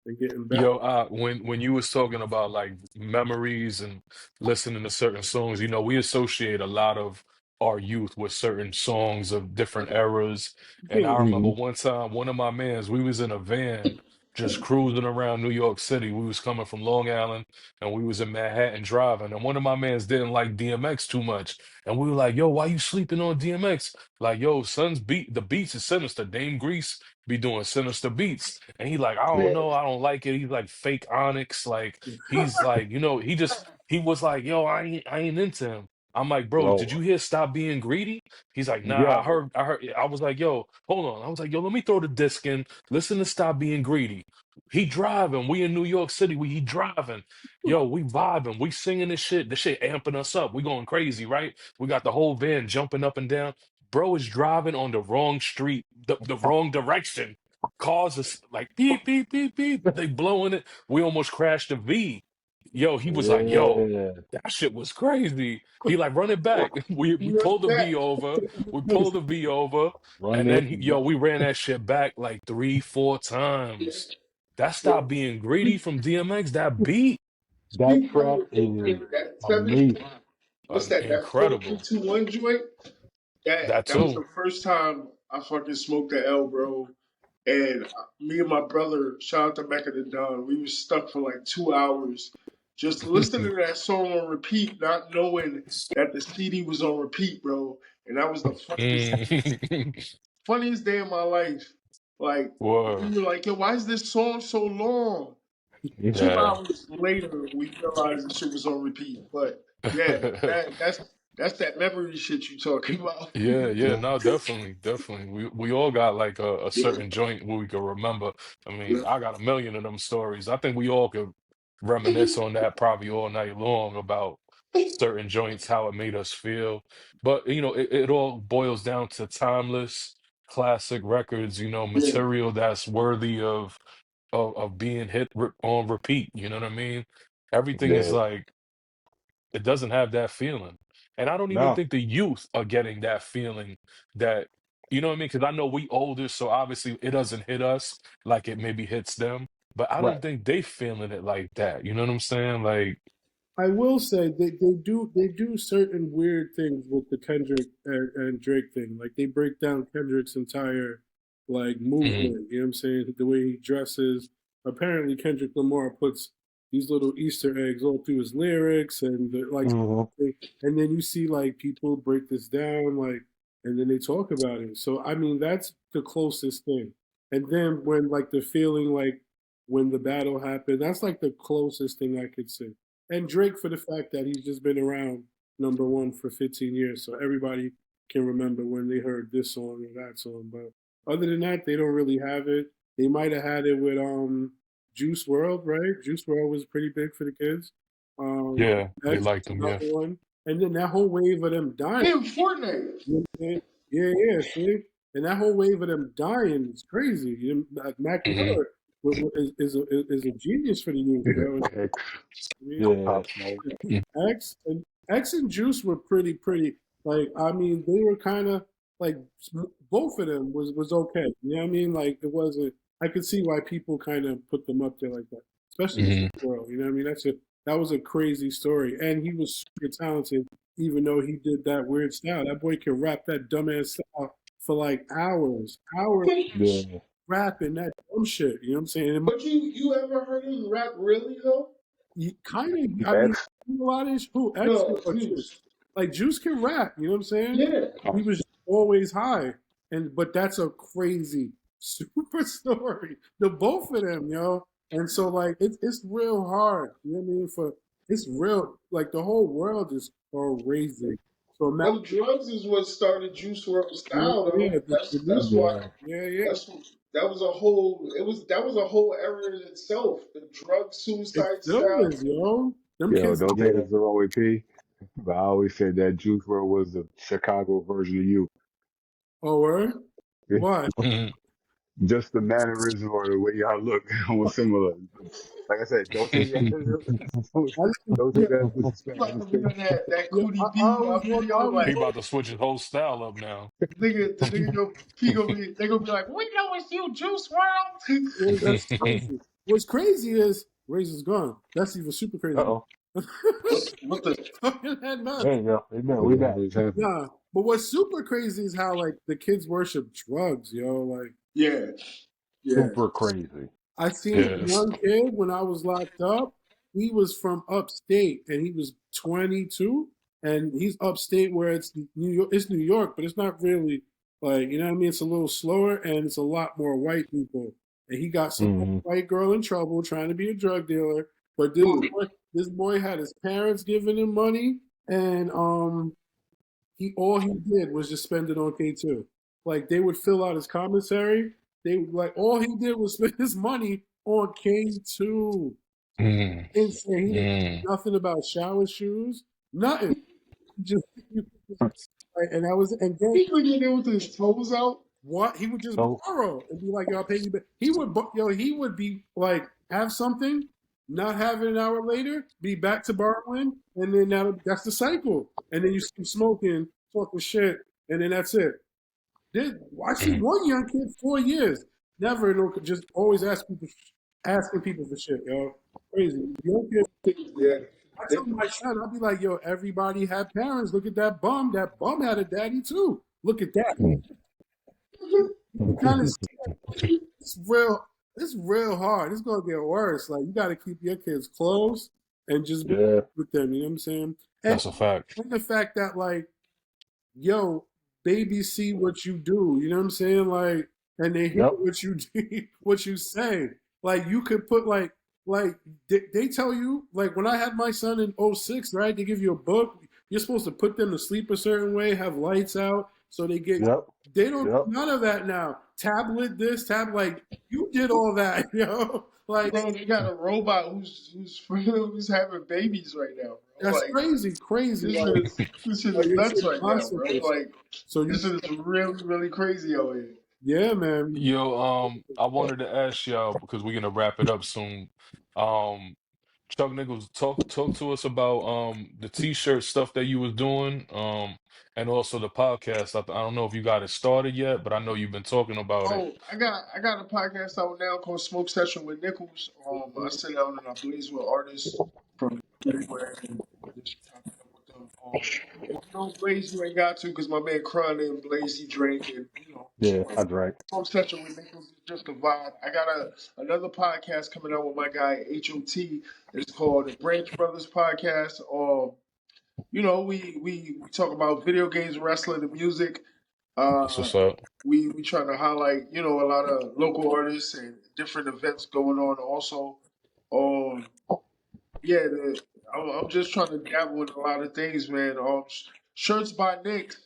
And getting better. Yo, when you was talking about like memories and listening to certain songs, we associate a lot of our youth with certain songs of different eras. And Yeah. I remember Hmm. one time, one of my mans, we was in a van. just cruising around New York City. We was coming from Long Island and we was in Manhattan driving. And one of my mans didn't like DMX too much. And we were like, yo, why you sleeping on DMX? Like, yo, son's beat, the beats is sinister. Dame Grease be doing sinister beats. And he like, I don't Yeah. know, I don't like it. He's like fake Onyx. Like, he's like, he was like, yo, I ain't into him. I'm like, bro, did Bro. you hear Stop Being Greedy? He's like, nah, I Yo. heard, I heard. I was like, yo, hold on. I was like, yo, let me throw the disc in. Listen to Stop Being Greedy. He driving. We in New York City. He driving. Yo, we vibing. We singing this shit. This shit amping us up. We going crazy, right? We got the whole van jumping up and down. Bro is driving on the wrong street, the wrong direction. Cars is like beep, beep, beep, beep. They blowing it. We almost crashed the V. Yo, he was like, yo, Yeah. that shit was crazy. He like, run it back. We You pulled the V back. over. We pulled the V over. Run And then it. we ran that shit back like 3, 4 times. That stopped being greedy from DMX. That beat, That Speaking track of is that Tevin, amazing. what's that? That incredible. 4221 joint. That That was too. the first time I fucking smoked the L, bro. And me and my brother, shout out to Mecca the Don, we was stuck for like 2 hours just listening to that song on repeat, not knowing that the CD was on repeat, bro. And that was the Mm. funniest day of my life. Like we Word. were like, yo, why is this song so long? two Yeah. hours later, we realized the shit was on repeat. But yeah, that's that memory shit you talking about. Yeah, yeah, Yeah. no, definitely, definitely. We all got like a certain joint where we can remember. I mean, I got a million of them stories. I think we all could reminisce on that probably all night long about certain joints, how it made us feel. But it all boils down to timeless, classic records, Yeah, material that's worthy of being hit on repeat. You know what I mean? Everything is Yeah. like it doesn't have that feeling. And I don't even No. think the youth are getting that feeling that, you know what I mean? Because I know we older, so obviously it doesn't hit us like it maybe hits them. But I don't Right. think they feeling it like that. You know what I'm saying? Like, I will say they do certain weird things with the Kendrick and Drake thing. Like they break down Kendrick's entire like mhm, movement. You know what I'm saying? The way he dresses. Apparently, Kendrick Lamar puts these little Easter eggs all through his lyrics and like, Hmm. and then you see like people break this down like, and then they talk about it. So I mean, that's the closest thing. And then when like the feeling like when the battle happened, that's like the closest thing I could say. And Drake for the fact that he's just been around number one for 15 years, so everybody can remember when they heard this song or that song. But other than that, they don't really have it. They might have had it with Juice World, right? Juice World was pretty big for the kids. Um, yeah, they X liked was them, another yeah. one, and then that whole wave of them dying. damn Fortnite. You know what I'm saying? Yeah, yeah, see, and that whole wave of them dying is crazy. You know, like Mac Hmm. Miller is a genius for the youth, yo. X, I mean, Yeah. Pop Smoke. X and Juice were pretty. Like I mean, they were kind of like both of them was okay. You know what I mean? Like it wasn't. I could see why people kind of put them up there like that, especially Juice Hmm. WRLD. You know what I mean? That was a crazy story, and he was super talented, even though he did that weird style. That boy can rap that dumbass style for like hours Yeah. rapping that dumb shit. You know what I'm saying? But you ever heard him rap really though? You kind of, I mean, X. a lot of who X No, or Juice. Juice. Like Juice can rap, you know what I'm saying? Yeah. He was always high, but that's a crazy super story. The both of them, yo. And so like it's real hard. You know what I mean? It's real. Like the whole world is crazy. So imagine, Them drugs is what started Juice WRLD yeah, style yeah, though. the new That's stuff. why Yeah. Yeah, yeah. that's that was a whole that was a whole era in itself. The drug It suicide still style. is, yo. Them Yo, kids. don't take Yeah. this the wrong way, P. But I always said that Juice WRLD was the Chicago version of you. Oh, word? Why? Hmm. Just the mannerism or the way y'all look almost similar. Like I said, don't take that. don't, I, don't Yeah, take that as you disrespect. I'm about to just be saying. on that yeah, Cootie I B always want. I video always He like about to switch his whole style up now. the nigga go he gonna be they gonna be like, we know it's you, Juice World. That's crazy. What's crazy is Razor's gone. That's even super crazy. Uh-oh. what the That There nuts. you go. Amen. We What the back. hell is happening? Nah, but what's super crazy is how like the kids worship drugs, yo. Like yeah, yeah. Super crazy. I seen a Yes. young kid when I was locked up. He was from upstate and he was 22, and he's upstate where it's New York. It's New York, but it's not really like, you know what I mean. It's a little slower and it's a lot more white people. And he got some Hmm. white girl in trouble trying to be a drug dealer. But Dude, this boy had his parents giving him money, and he all he did was just spend it on K2. Like they would fill out his commissary. They would, like all he did was spend his money on K2. Mm, Insane. He didn't know mm. nothing about shower shoes. Nothing. Just like, and that was and then he was in there with his toes out. what he would just So, borrow and be like, "Yo, I'll pay you back." He would, he would be like, have something, not have it an hour later, be back to borrowing, and then that's the cycle. And then you keep smoking, talking shit, and then that's it. I see Mm. one young kid 4 years, never just always asking people for shit, yo, crazy. Young kid, Yeah. I tell my son, I'll be like, yo, everybody had parents. Look at that bum. That bum had a daddy too. Look at that. mm, You kind of see it's real. It's real hard. It's gonna get worse. Like you got to keep your kids close and just be yeah, with them. You know what I'm saying? And, That's a fact. and the fact that like, yo, babies see what you do. You know what I'm saying? Like, and they hear yep, what you do, what you say. Like you could put like they tell you like when I had my son in '06, right? They give you a book. You're supposed to put them to sleep a certain way, have lights out, so they get. yep, They don't do yep. none of that now. Tablet this, tab like you did all that, Like Bro, they got a robot who's having babies right now, bro. that's Like crazy, crazy. this Like, is this shit like is your nuts shit right now, bro. consequences. Like So you, this is really, really crazy out here. yeah, man. Yo, I wanted to ask y'all because we're gonna wrap it up soon. Um, Chuck Nichols, talk to us about the t-shirt stuff that you was doing, and also the podcast. I don't know if you got it started yet, but I know you've been talking about it. Oh, I got a podcast out now called Smoke Session with Nickelz. I sit down and I blaze with artists from everywhere and just chop it up with them. If you don't blaze, you ain't got to because my man Cron and Blaze he drank and Yeah, I drank. Smoke Session with Nickelz is just a vibe. I got another podcast coming out with my guy HOT. It's called the Branch Brothers Podcast. We talk about video games, wrestling, and music. That's Uh, what's up. we trying to highlight, a lot of local artists and different events going on. Also, um, yeah, I'm just trying to dabble in a lot of things, man. Shirts by Nix.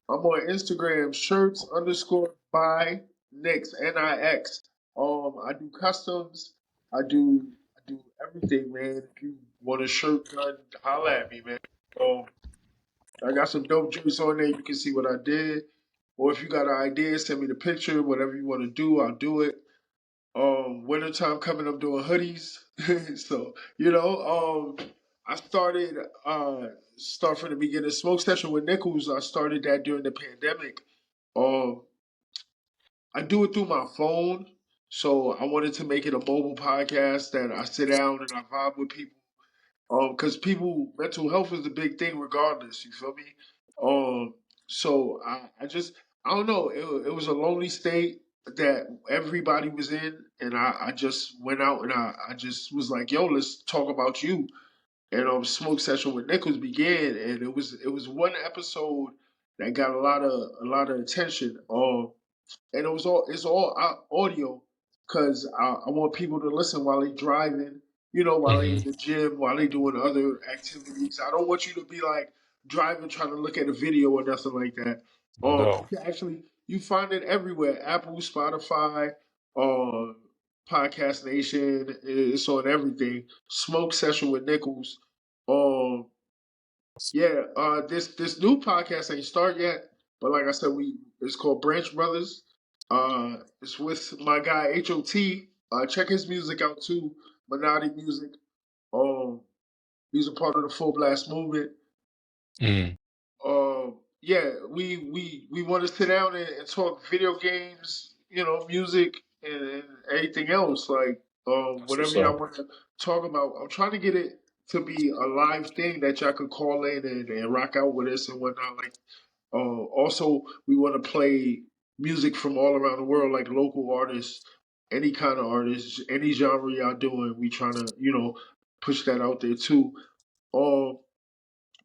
I'm on Instagram. Shirts underscore by Nix Nix. I do customs. I do everything, man. If you want a shirt done, holla at me, man. I got some dope joints on there. You can see what I did. Or if you got an idea, send me the picture. Whatever you want to do, I'll do it. Wintertime coming, I'm doing hoodies. So, I started start from the beginning. Smoke Session with Nickelz, I started that during the pandemic. Um, I do it through my phone. So I wanted to make it a mobile podcast that I sit down and I vibe with people because people mental health is a big thing regardless. You feel me? So I don't know. It was a lonely state that everybody was in, and I just went out and I just was like, yo, let's talk about you. And Smoke Session with Nickelz began, and it was one episode that got a lot of attention. And it's all audio because I want people to listen while they driving, while they Hmm. in the gym, while they doing other activities. I don't want you to be like driving trying to look at a video or nothing like that. No, You find it everywhere: Apple, Spotify, uh, Podcast Nation. It's on everything. Smoke Session with Nickelz. Um, yeah, this new podcast ain't start yet, but like I said, it's called Branch Brothers. It's with my guy HOT. Check his music out too, Menotti Music. Um, he's a part of the Full Blast movement. mm, Yeah, we want to sit down and talk video games, music and anything else, like that's whatever what's y'all up. want to talk about. I'm trying to get it to be a live thing that y'all could call in and rock out with us and whatnot. Like, also we want to play music from all around the world, like local artists. any kind of artist, any genre y'all doing, we trying to, push that out there too. Um,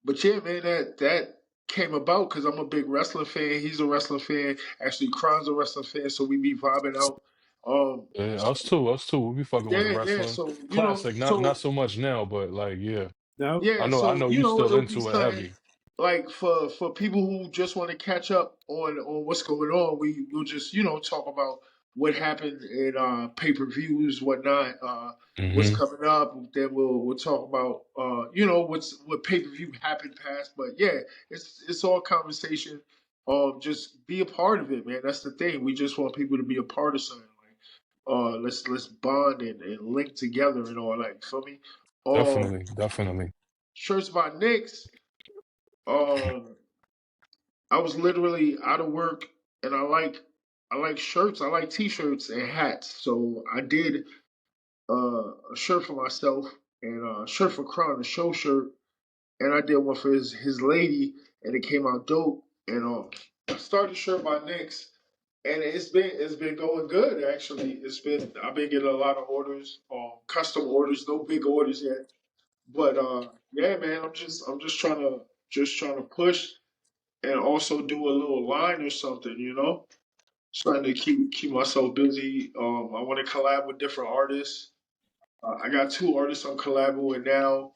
but yeah, man, that came about because I'm a big wrestling fan. He's a wrestling fan. Actually, Kron's a wrestling fan, so we be vibing out. Um, Yeah, us too. We be fucking with the yeah, yeah. wrestling. So Classic, not so so much now, but like yeah. Now, yeah, I so know you still it'll be into it something heavy. like for people who just want to catch up on what's going on. We'll just talk about what happened in pay per views, whatnot, what's Hmm. coming up. Then we'll talk about what pay per view happened past. But yeah, it's all conversation. Just be a part of it, man. That's the thing. We just want people to be a part of something. Like, let's bond and link together and all that. You feel me? Um, Definitely, definitely. Shirts by Knicks. Um, I was literally out of work, and I like shirts. I like T-shirts and hats. So I did a shirt for myself and a shirt for Crown, a show shirt, and I did one for his lady, and it came out dope. And I started Shirt by Knicks, and it's been going good actually. I've been getting a lot of orders, custom orders, no big orders yet. But yeah, man, I'm just trying to push and also do a little line or something. Trying to keep myself busy. I want to collab with different artists. I got two artists I'm collabing with now.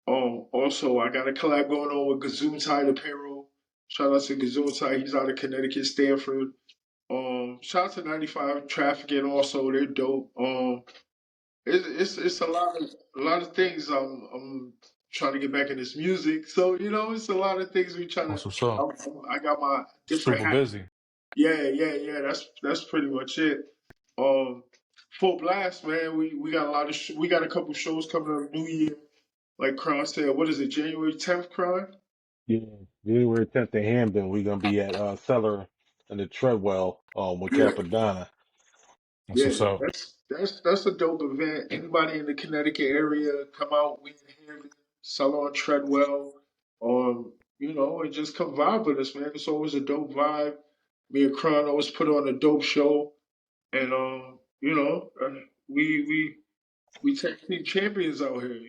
Also I got a collab going on with Gazoontai the Payroll. Shout out to Gazoontai, he's out of Connecticut, Stanford. Shout out to 95 Trafficking also, they're dope. It's a lot of things. I'm trying to get back in this music, so it's a lot of things we trying to. That's what's up. I got my different Super hat. busy. Yeah, yeah, yeah. That's pretty much it. Um, Full blast, man. We got a lot of we got a couple shows coming up New Year. Like Crown said, what is it? January 10th, Crown? Yeah, January 10th in Hamden, we're gonna be at Cellar and the Treadwell with Yeah, Capadonna. That's yeah. what's up. That's a dope event. Anybody in the Connecticut area, come out. We in here, sell on Treadwell, and just come vibe with us, man. It's always a dope vibe. Me and Crown always put on a dope show, and we tag team champions out here.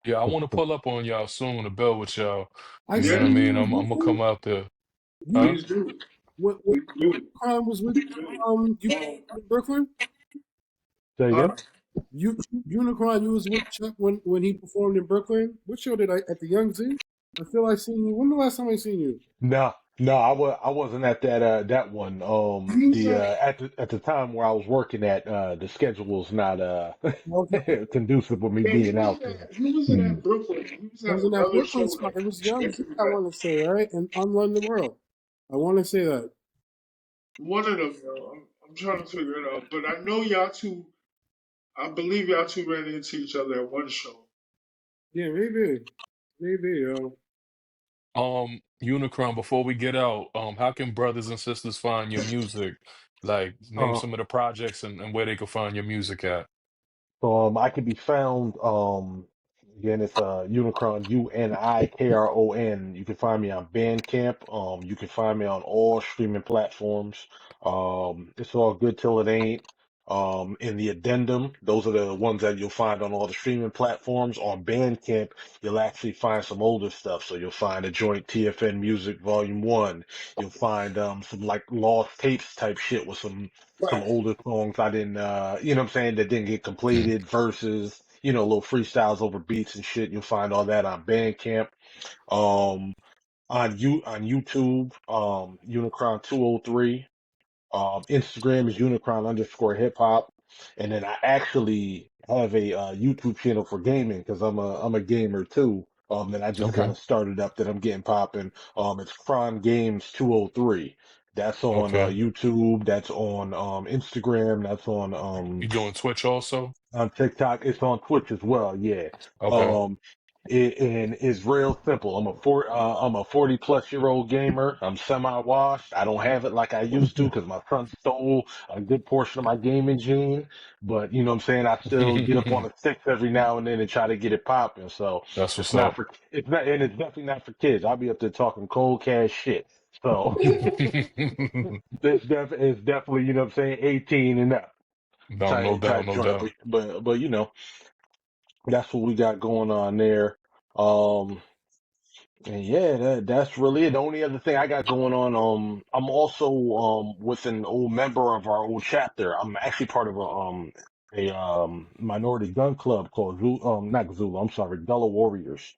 Yeah, I want to pull up on y'all soon to build with y'all. I You know what Yeah, I seen mean? you I'm gonna come with out there. you. Huh? please do. What Please do. crime was with Please do. you Um, in Brooklyn? Say again? huh? You Unicron, you was with Chuck when he performed in Brooklyn. What show did I at the Young Z? I feel I seen you. When the last time I seen you? No, no, I wasn't at that one. You was The at the time where I was working at the schedule was not Okay. conducive with me yeah, being out there. you was in that Brooklyn. You was I at was in that another Brooklyn show spot. It was Young that Z, you was I at. want to say, right? And Unrun the World. I want to say that. One of them, yo. I'm trying to figure it out, but I know y'all two. I believe y'all two ran into each other at one show. Yeah, maybe. Maybe, yo. Unicron, before we get out, how can brothers and sisters find your music? Like, name Uh, some of the projects and where they can find your music at. I can be found, again, it's Unikron, Unikron. You can find me on Bandcamp. You can find me on all streaming platforms. It's all good till it ain't. In the addendum, those are the ones that you'll find on all the streaming platforms. On Bandcamp, you'll actually find some older stuff. So you'll find a joint TFN Music Volume 1. You'll find some like lost tapes type shit with some Right. older songs I didn't, you know what I'm saying, that didn't get Mhm. completed, verses, little freestyles over beats and shit. You'll find all that on Bandcamp. Um, on YouTube, Unicron 203. Instagram is Unicron underscore hip hop. And then I actually have a YouTube channel for gaming because I'm a gamer too. That I just kind Okay. of started up that I'm getting popping. It's Cron Games 203. That's on Okay. YouTube. That's on Instagram. That's You doing Twitch also? on TikTok. It's on Twitch as well. Yeah. Okay. Um, and it's real simple. I'm a 40 plus year old gamer. I'm semi washed. I don't have it like I used to because my son stole a good portion of my gaming gene. But you know what I'm saying? I still get up on the sticks every now and then and try to get it popping. So That's it's what's not up. for, it's not, and it's definitely not for kids. I'll be up there talking cold cash shit. So it's definitely, you know what I'm saying, 18 and up. No, no Try doubt, to no join up, doubt. but that's what we got going on there. Um, And yeah, that's really it. The only other thing I got going on, I'm also with an old member of our old chapter. I'm actually part of a minority gun club called Zulu, not Zulu, I'm sorry, Gullah Warriors.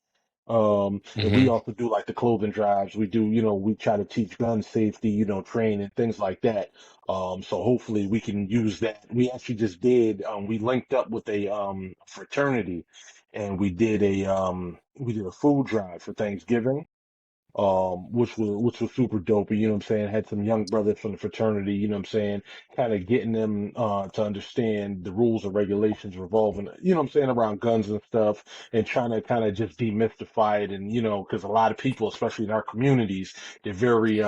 And we Hmm. also do like the clothing drives. We do, we try to teach gun safety, train and things like that. So hopefully we can use that. We actually just did, we linked up with a fraternity and we did a food drive for Thanksgiving, which was super dope. You know what I'm saying? Had some young brothers from the fraternity, you know what I'm saying, kind of getting them to understand the rules and regulations revolving, you know what I'm saying, around guns and stuff, and trying to kind of just demystify it. And because a lot of people, especially in our communities, they're very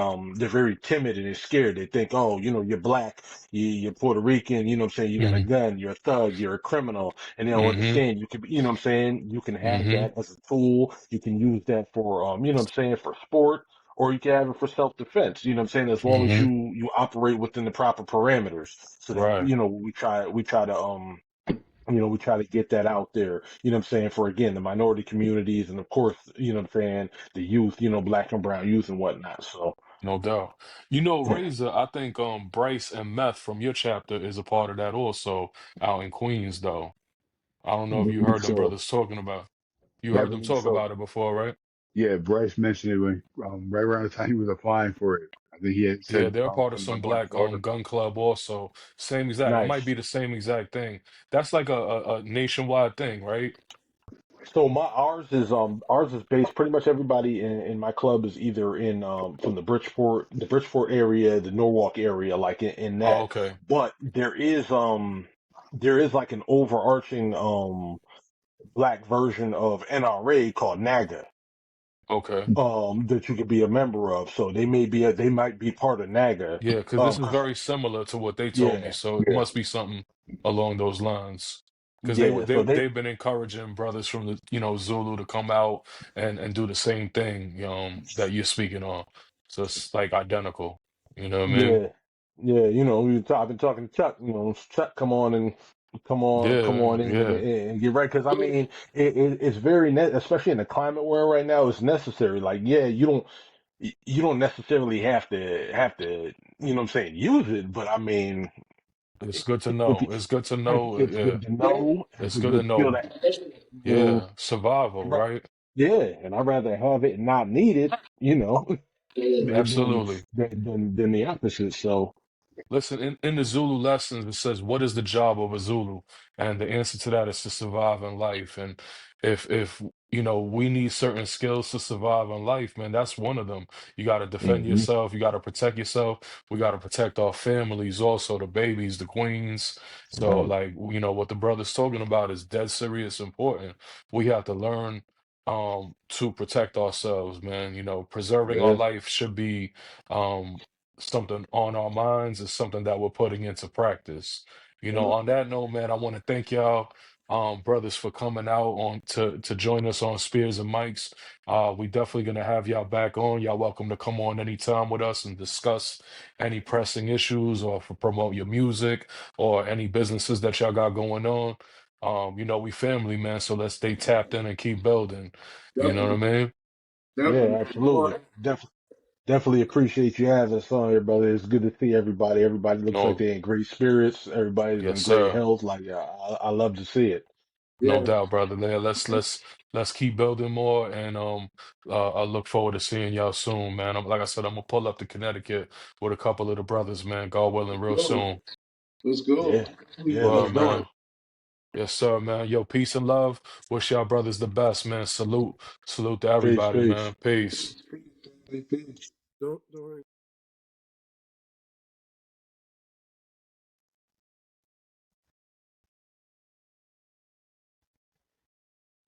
timid and they're scared. They think, oh, you're black, you're Puerto Rican, you know what I'm saying, you got a Hmm. gun, you're a thug, you're a criminal, and they don't Hmm. understand you can be, you know what I'm saying, you can have Hmm. that as a tool, you can use that for you know what I'm saying, for sport, or you can have it for self-defense, you know what I'm saying, as long as Hmm. you operate within the proper parameters. So that, Right. we try to get that out there, you know what I'm saying, for again the minority communities, and of course, you know what I'm saying, the youth, black and brown youth and whatnot. So No doubt. Razor, I think Bryce and Meth from your chapter is a part of that also out in Queens though. I don't I know if you believe heard them so. brothers talking about. You Yeah, I heard them believe talk so. about it before, right? Yeah, Bryce mentioned it when right around the time he was applying for it. I think he had Yeah, said they're a part of something about some going to black Florida. gun club also. Same exact. It might nice. be the same exact thing. That's like a nationwide thing, right? So ours is based, pretty much everybody in my club is either in from the Bridgeport area, the Norwalk area, like in Oh, that. okay. But there is like an overarching black version of NRA called NAGA, Okay. that you could be a member of. So they might be part of NAGA. Yeah, because this is 'Cause very similar to what they told me, yeah, so it must be something along those lines. Because they yeah. would So they they've been encouraging brothers from the Zulu to come out and do the same thing that you're speaking on. So it's like identical. You know what I mean? Yeah, yeah. I've been talking to Chuck. Chuck, come on Yeah, in and, yeah. and get right. Because I mean, it's very especially in the climate we're in right now. It's necessary. Like, yeah, you don't necessarily have to. You know what I'm saying? Use it, but I mean, It's good to if you, know. It's good to it's, know. it's Yeah, good to know. It's it's a good to good skill know. to have. I mean, Yeah, survival, I'd right? yeah, and I'd rather have it and not need it. Than than Absolutely. than the opposite. So. Listen, in the Zulu lessons, it says, "What is the job of a Zulu?" And the answer to that is to survive in life. And if we need certain skills to survive in life, man, that's one of them. You got to defend Hmm. yourself. You got to protect yourself. We got to protect our families, also the babies, the queens. So, Right. like, what the brother's talking about is dead serious, important. We have to learn to protect ourselves, man. Preserving our Yeah. life should be um something on our minds, is something that we're putting into practice. On that note, man, I want to thank y'all, brothers, for coming out on to join us on Spears and Mics. We definitely gonna have y'all back on. Y'all welcome to come on anytime with us and discuss any pressing issues or for promote your music or any businesses that y'all got going on. We family, man, so let's stay tapped in and keep building. You know what Definitely, I mean? Yeah, definitely. absolutely. Definitely appreciate you having us on here, brother. It's good to see everybody. Everybody looks like No, they're in great spirits. Everybody's yes, in great sir. health. Like, I love to see it. No Yeah, doubt, brother. Yeah, let's keep building more, and I look forward to seeing y'all soon, man. Like I said, I'm gonna pull up to Connecticut with a couple of the brothers, man. God willing, real good. soon. Let's go. Yeah. We Yeah, Well, let's will. do it. man. Yes, sir, man. Yo, peace and love. Wish y'all brothers the best, man. Salute to Peace, everybody, peace. man. Peace. Peace, peace. Don't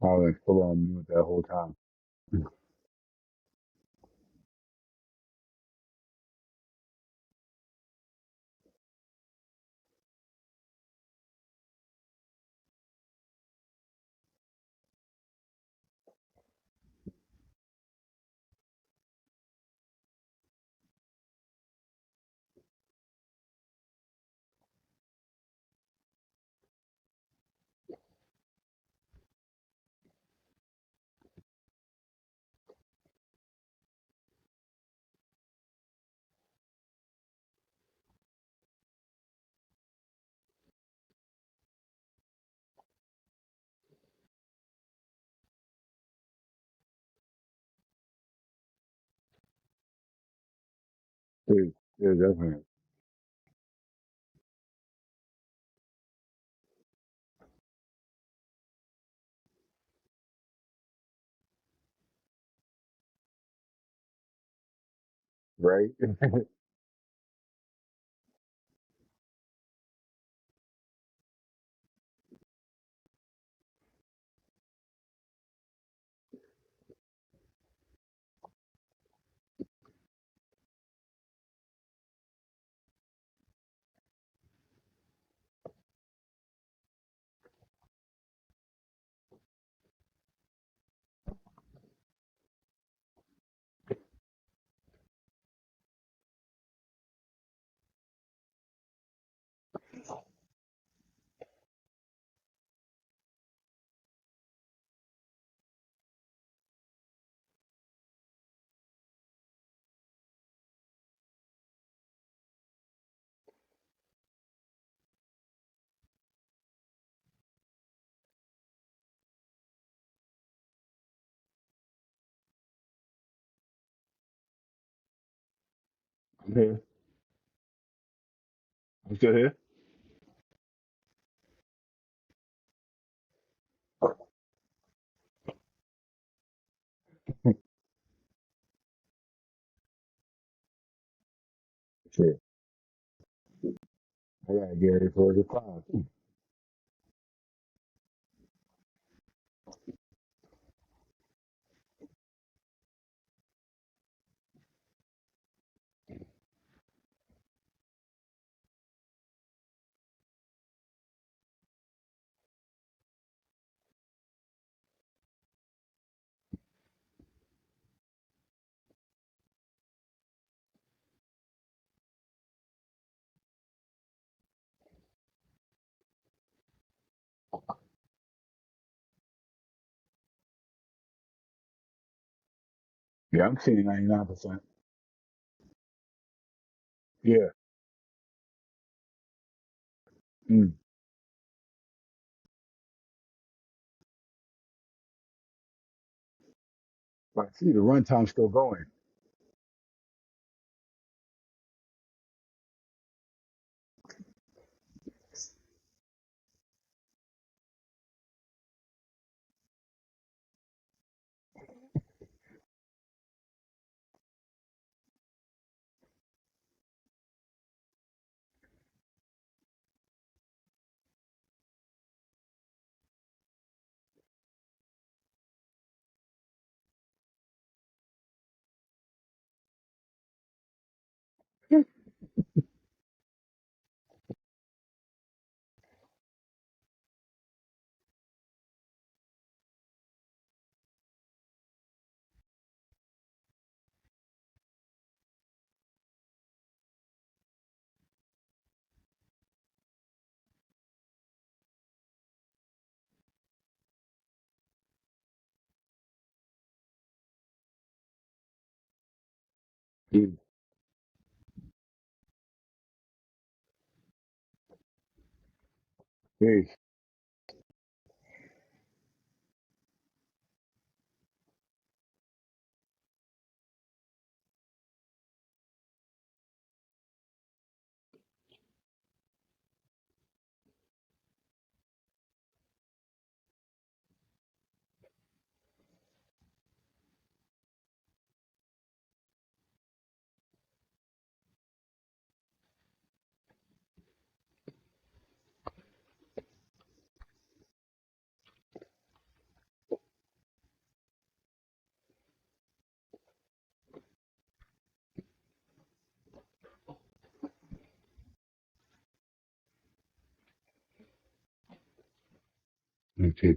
I was full on mute that whole time. Yeah, yeah, definitely. Right? I'm here. I'm still here. Shit. I gotta get ready for the 5. Yeah, I'm seeing 99%. Yeah. Mm. But I see the runtime's still going. Mm. Peace. Okay.